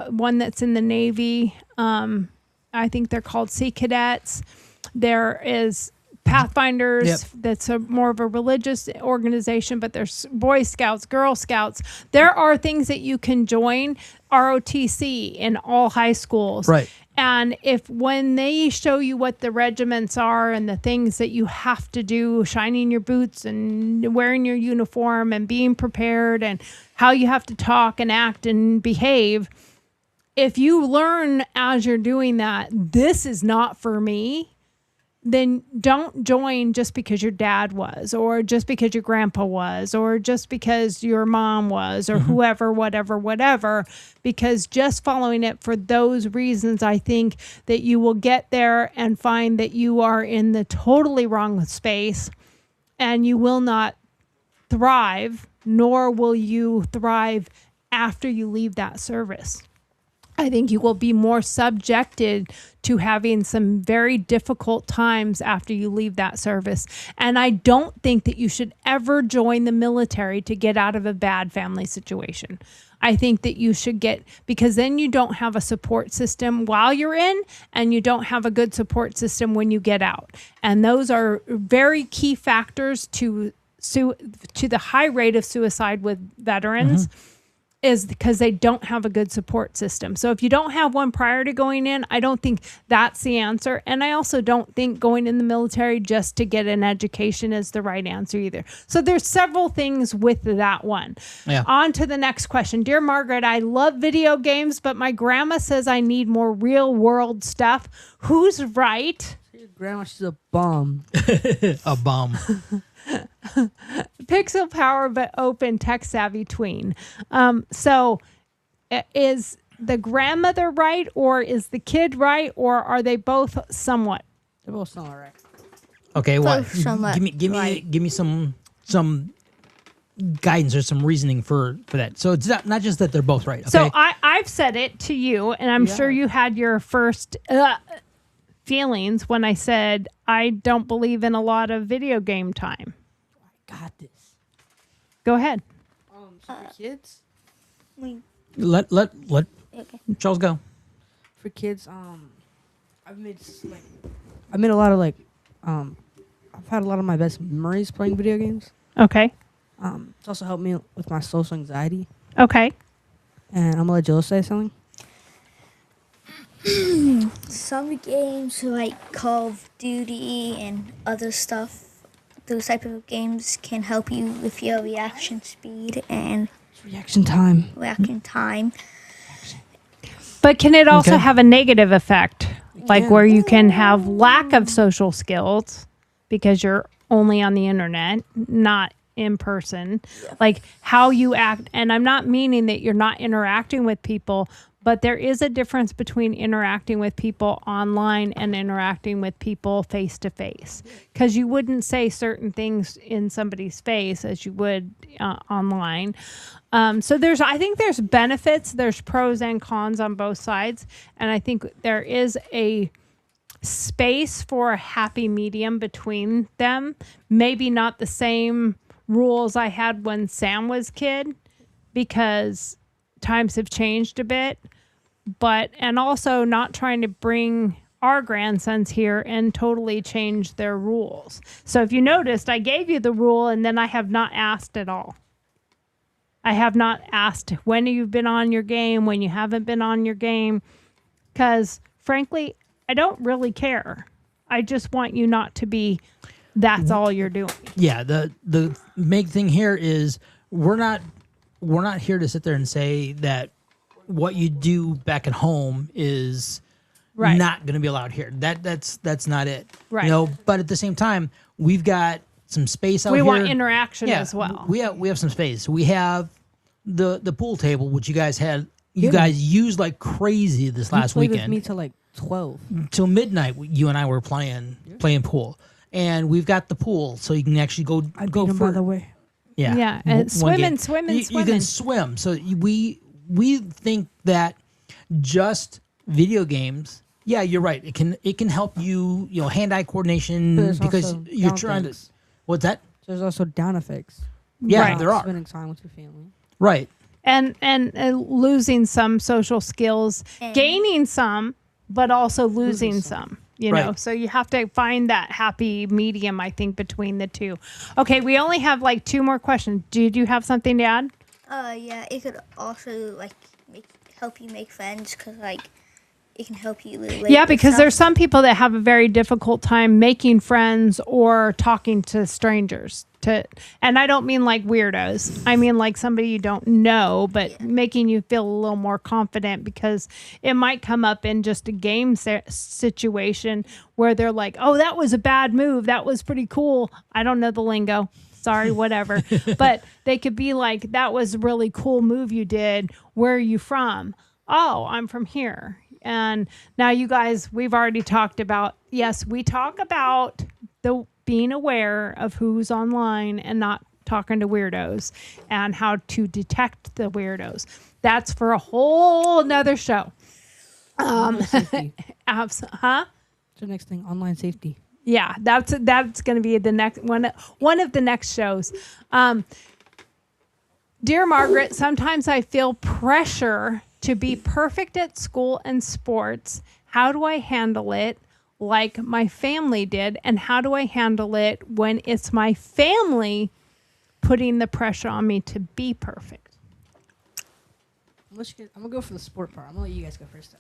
one that's in the Navy. I think they're called Sea Cadets. There is Pathfinders.
Yep.
That's more of a religious organization, but there's Boy Scouts, Girl Scouts. There are things that you can join, ROTC in all high schools.
Right.
And if when they show you what the regiments are and the things that you have to do, shining your boots and wearing your uniform and being prepared and how you have to talk and act and behave, if you learn as you're doing that, this is not for me, then don't join just because your dad was, or just because your grandpa was, or just because your mom was, or whoever, whatever, because just following it for those reasons, I think that you will get there and find that you are in the totally wrong space and you will not thrive, nor will you thrive after you leave that service. I think you will be more subjected to having some very difficult times after you leave that service. And I don't think that you should ever join the military to get out of a bad family situation. I think that you should because then you don't have a support system while you're in, and you don't have a good support system when you get out. And those are very key factors to the high rate of suicide with veterans. Is because they don't have a good support system. So if you don't have one prior to going in, I don't think that's the answer. And I also don't think going in the military just to get an education is the right answer either. So there's several things with that one.
Yeah.
On to the next question. Dear Margaret, I love video games, but my grandma says I need more real world stuff. Who's right?
Your grandma, she's a bum.
A bum.
Pixel power, but open, tech savvy tween. So is the grandmother right, or is the kid right, or are they both somewhat?
They're both somewhat right.
Okay, what?
Both somewhat
Give me some guidance or some reasoning for that. So it's not just that they're both right. Okay?
So I've said it to you, and I'm sure you had your first feelings when I said I don't believe in a lot of video game time.
I got this.
Go ahead.
So for kids,
Let
Okay.
Charles go.
for kids, I've made a lot of I've had a lot of my best memories playing video games.
Okay.
It's also helped me with my social anxiety.
Okay.
And I'm gonna let Jill say something.
Some games like Call of Duty and other stuff, those type of games can help you with your reaction speed and
Reaction time.
reaction time.
But can it also
Okay.
have a negative effect? Like
can.
where you can have lack of social skills because you're only on the internet, not in person. Like how you act. And I'm not meaning that you're not interacting with people, but there is a difference between interacting with people online and interacting with people face to face. Because you wouldn't say certain things in somebody's face as you would online. So I think there's benefits, there's pros and cons on both sides. And I think there is a space for a happy medium between them. Maybe not the same rules I had when Sam was kid, because times have changed a bit. And also not trying to bring our grandsons here and totally change their rules. So if you noticed, I gave you the rule and then I have not asked at all. I have not asked when you've been on your game, when you haven't been on your game, because frankly, I don't really care. I just want you not to be, that's all you're doing.
Yeah, the big thing here is we're not here to sit there and say that what you do back at home is
Right.
not going to be allowed here. That's not it.
Right.
You know, but at the same time, we've got some space out
We
here.
want interaction
Yeah,
as well.
We have some space. We have the pool table, which you guys had. You guys used like crazy this last
Played
weekend.
with me till like 12.
till midnight. You and I were playing pool, and we've got the pool, so you can actually go
I beat
go
him,
for
by the way.
yeah
Yeah,
one
and swimming,
game.
swimming,
You
swimming.
can swim. So we think that just video games. Yeah, you're right. It can help you hand-eye coordination
There's
because
also
you're
down
trying
things.
to. What's that?
There's also down effects.
Yeah,
Right.
there are.
Spending time with your family.
Right.
and losing some social skills, gaining some, but also losing some. You know,
Right.
so you have to find that happy medium, I think, between the two. Okay, we only have like 2 more questions. Did you have something to add?
Yeah, it could also like help you make friends because like it can help you relate.
Yeah,
with
because there's
some-
some people that have a very difficult time making friends or talking to strangers. And I don't mean like weirdos. I mean like somebody you don't know, but making you feel a little more confident because it might come up in just a game situation where they're like, "Oh, that was a bad move. That was pretty cool." I don't know the lingo. Sorry, whatever. But they could be like, "That was a really cool move you did. Where are you from?" "Oh, I'm from here." And now you guys, we've already talked about, yes, we talk about the being aware of who's online and not talking to weirdos and how to detect the weirdos. That's for a whole nother show.
Safety.
Huh?
What's the next thing? Online safety.
Yeah, that's going to be the next one of the next shows. Dear Margaret, sometimes I feel pressure to be perfect at school and sports. How do I handle it like my family did? And how do I handle it when it's my family putting the pressure on me to be perfect?
I'm gonna go for the sport part. I'm gonna let you guys go first.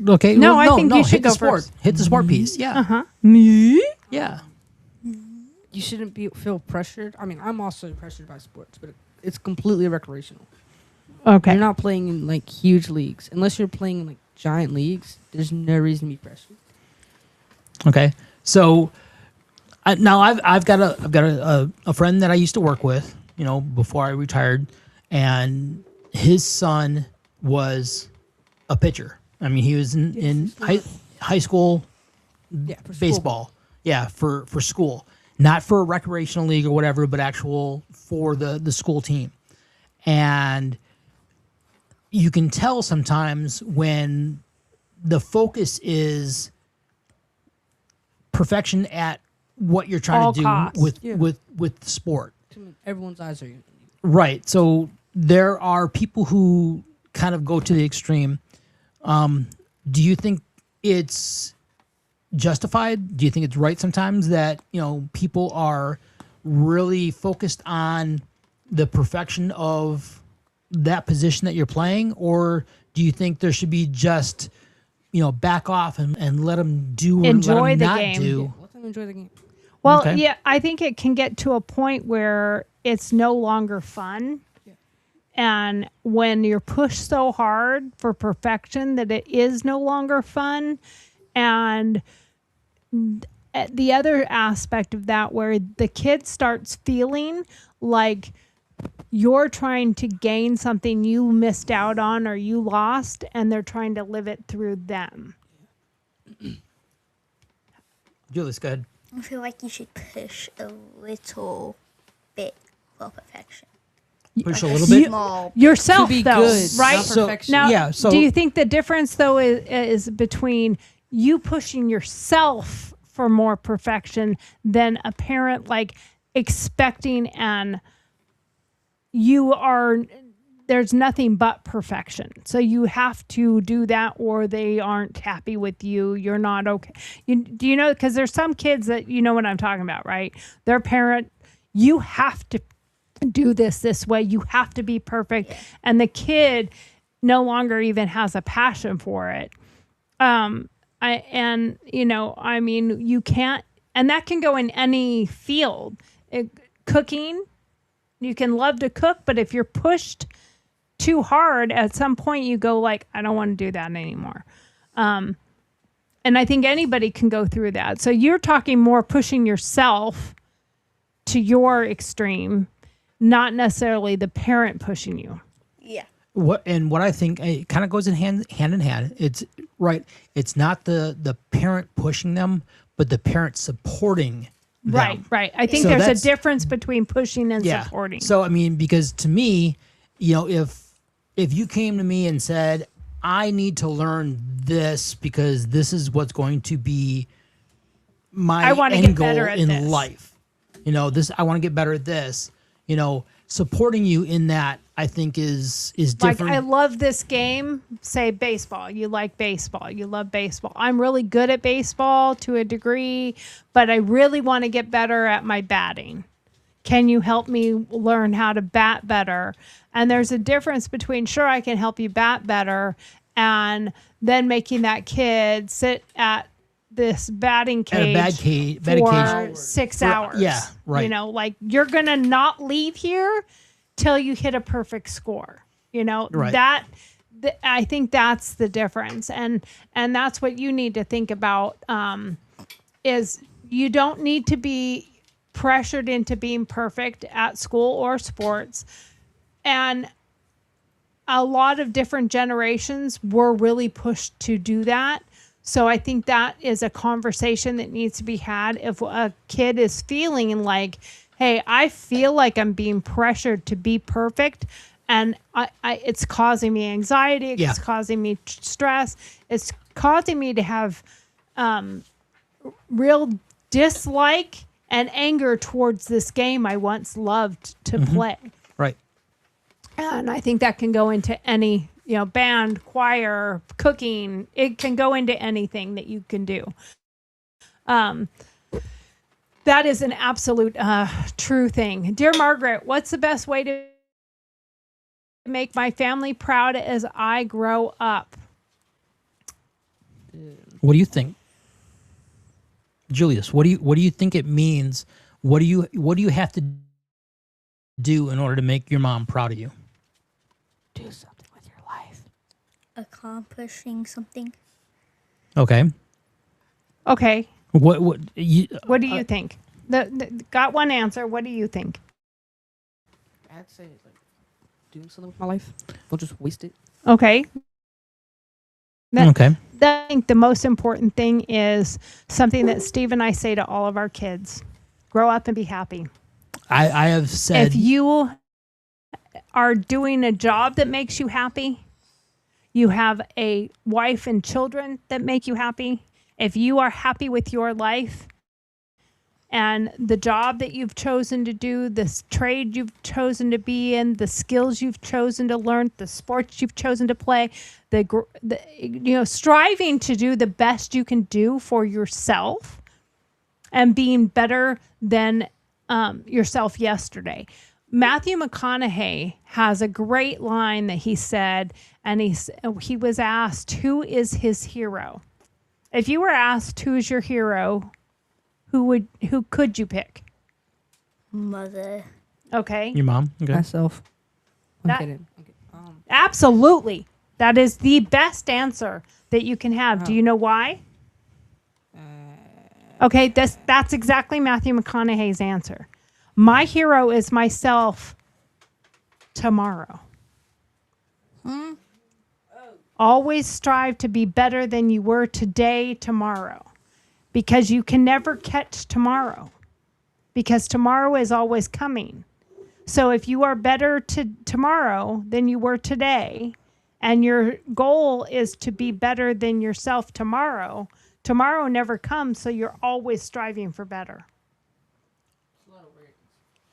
Okay.
No, I think you
hit
should
the
go
sport.
first.
Hit the sport piece. Yeah.
Uh-huh. Me?
Yeah.
You shouldn't feel pressured. I mean, I'm also pressured by sports, but it's completely recreational.
Okay.
You're not playing in like huge leagues. Unless you're playing in like giant leagues, there's no reason to be pressured.
Okay. So now I've got a friend that I used to work with, before I retired, and his son was a pitcher. I mean, he was in high school
Yeah, for
baseball. Yeah, for school, not for a recreational league or whatever, but actual for the school team. And you can tell sometimes when the focus is perfection at what you're trying
All
to do
costs.
with the sport.
Everyone's eyes are you.
Right. So there are people who kind of go to the extreme. Do you think it's justified? Do you think it's right sometimes that, people are really focused on the perfection of that position that you're playing? Or do you think there should be just, back off and let them do or
Enjoy
let them
the
not
game.
do?
Let them enjoy the game.
Well,
Okay.
yeah, I think it can get to a point where it's no longer fun. And when you're pushed so hard for perfection that it is no longer fun. And the other aspect of that where the kid starts feeling like you're trying to gain something you missed out on or you lost, and they're trying to live it through them.
Julius, go ahead.
I feel like you should push a little bit for perfection.
Push a
Like
little bit.
Small.
Yourself,
To be
though,
good,
right?
not
So-
perfection.
Now,
Yeah, so-
do you think the difference though is between you pushing yourself for more perfection than a parent like expecting and there's nothing but perfection. So you have to do that or they aren't happy with you. You're not okay. Do you know, because there's some kids that, you know what I'm talking about, right? Their parent, you have to do this way. You have to be perfect. Yeah. And the kid no longer even has a passion for it. You can't, and that can go in any field. Cooking, you can love to cook, but if you're pushed too hard, at some point you go like, I don't want to do that anymore. And I think anybody can go through that. So you're talking more pushing yourself to your extreme, not necessarily the parent pushing you.
Yeah.
what I think it kind of goes in hand in hand. It's right. It's not the parent pushing them, but the parent supporting them.
Right. I think
So
there's a
that's-
difference between pushing and supporting.
So I mean, because to me, if you came to me and said, I need to learn this because this is what's going to be my
I wanna
end
get
goal
better at
in
this.
life. This I want to get better at this. Supporting you in that I think is
Like,
different.
I love this game. Say baseball. You like baseball. You love baseball. I'm really good at baseball to a degree, but I really want to get better at my batting. Can you help me learn how to bat better? And there's a difference between, sure, I can help you bat better, and then making that kid sit at this batting cage
batting
for
cage
6
for-
hours.
yeah, right.
Like, you're going to not leave here till you hit a perfect score.
Right.
I think that's the difference. And that's what you need to think about, is you don't need to be pressured into being perfect at school or sports. And a lot of different generations were really pushed to do that. So I think that is a conversation that needs to be had. If a kid is feeling like, hey, I feel like I'm being pressured to be perfect, and it's causing me anxiety, it's causing me stress, it's causing me to have real dislike and anger towards this game I once loved to play.
Right.
And I think that can go into any, band, choir, cooking. It can go into anything that you can do. That is an absolute true thing. Dear Margaret, what's the best way to make my family proud as I grow up?
What do you think, Julius? What do you think it means? What do you have to do in order to make your mom proud of you?
Do something with your life.
Accomplishing something.
Okay.
Okay.
What
do you think? Got one answer. What do you think?
I'd say like doing something with my life. Don't just waste it.
Okay.
Okay.
I think the most important thing is something that Steve and I say to all of our kids: grow up and be happy.
I have said,
if you are doing a job that makes you happy, you have a wife and children that make you happy, if you are happy with your life and the job that you've chosen to do, this trade you've chosen to be in, the skills you've chosen to learn, the sports you've chosen to play, striving to do the best you can do for yourself and being better than yourself yesterday. Matthew McConaughey has a great line that he said, and he was asked, who is his hero? If you were asked who's your hero, who could you pick?
Mother.
Okay.
your mom. Okay.
Myself. I'm
That-
kidding. Okay.
Absolutely. That is the best answer that you can have. Do you know why? Okay, that's exactly Matthew McConaughey's answer. My hero is myself tomorrow. Always strive to be better than you were today, tomorrow. Because you can never catch tomorrow. Because tomorrow is always coming. So if you are better tomorrow than you were today, and your goal is to be better than yourself tomorrow, tomorrow never comes, so you're always striving for better.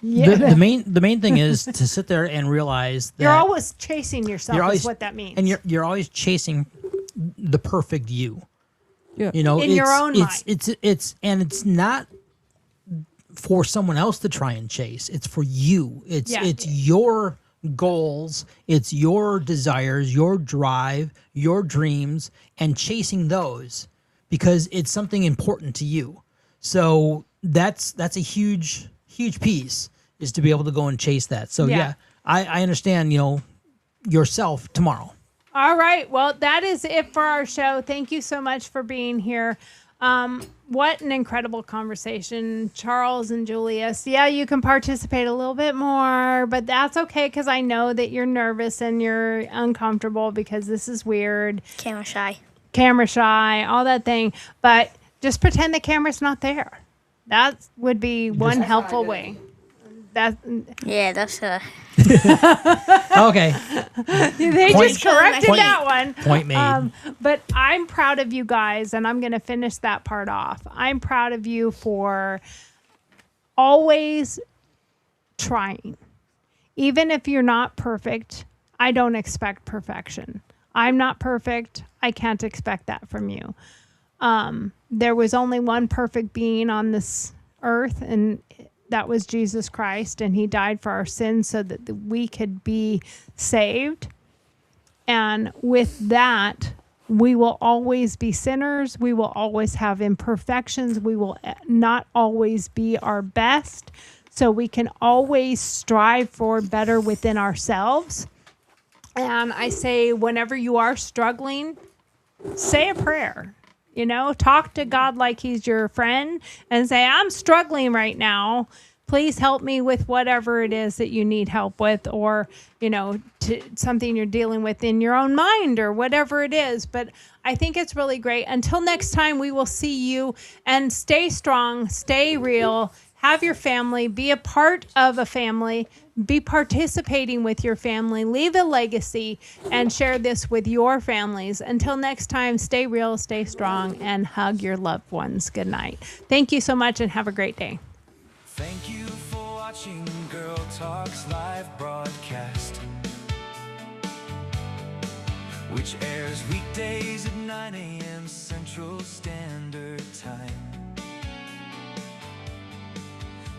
Yeah.
The main thing is to sit there and realize that
You're always chasing yourself,
you're always-
is what that means.
and you're always chasing the perfect you.
Yeah.
In your own mind.
It's not for someone else to try and chase. It's for you. It's your goals, it's your desires, your drive, your dreams, and chasing those because it's something important to you. So that's a huge piece, is to be able to go and chase that. So
Yeah.
I understand, yourself tomorrow.
All right. Well, that is it for our show. Thank you so much for being here. What an incredible conversation, Charles and Julius. Yeah, you can participate a little bit more more, but that's okay because I know that you're nervous and you're uncomfortable because this is weird.
Camera shy,
All that thing. But just pretend the camera's not there. That would be one helpful way. That's
Okay.
they
Point-
just corrected
point-
that one.
Point made.
But I'm proud of you guys, and I'm going to finish that part off. I'm proud of you for always trying. Even if you're not perfect, I don't expect perfection. I'm not perfect. I can't expect that from you. There was only one perfect being on this earth, and that was Jesus Christ, and he died for our sins so that we could be saved. And with that, we will always be sinners. We will always have imperfections. We will not always be our best. So we can always strive for better within ourselves. And I say, whenever you are struggling, say a prayer. You know, talk to God like he's your friend and say, I'm struggling right now. Please help me with whatever it is that you need help with, or, you know, something you're dealing with in your own mind or whatever it is. But I think it's really great. Until next time, we will see you, and stay strong, stay real, have your family, be a part of a family, be participating with your family, leave a legacy, and share this with your families. Until next time, stay real, stay strong, and hug your loved ones. Good night. Thank you so much, and have a great day.
Thank you for watching GurlTauX live broadcast, which airs weekdays at 9 a.m. Central Standard Time.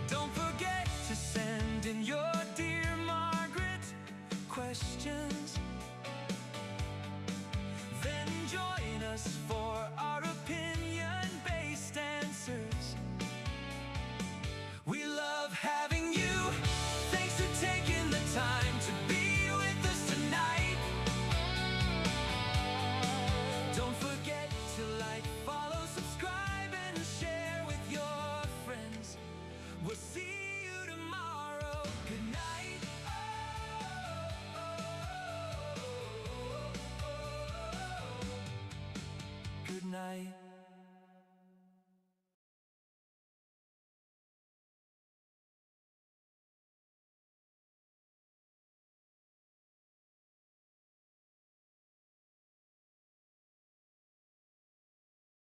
Don't forget to send in your Dear Margaret questions. Then join us for our opinion-based answers. We love having you. Thanks for taking the time.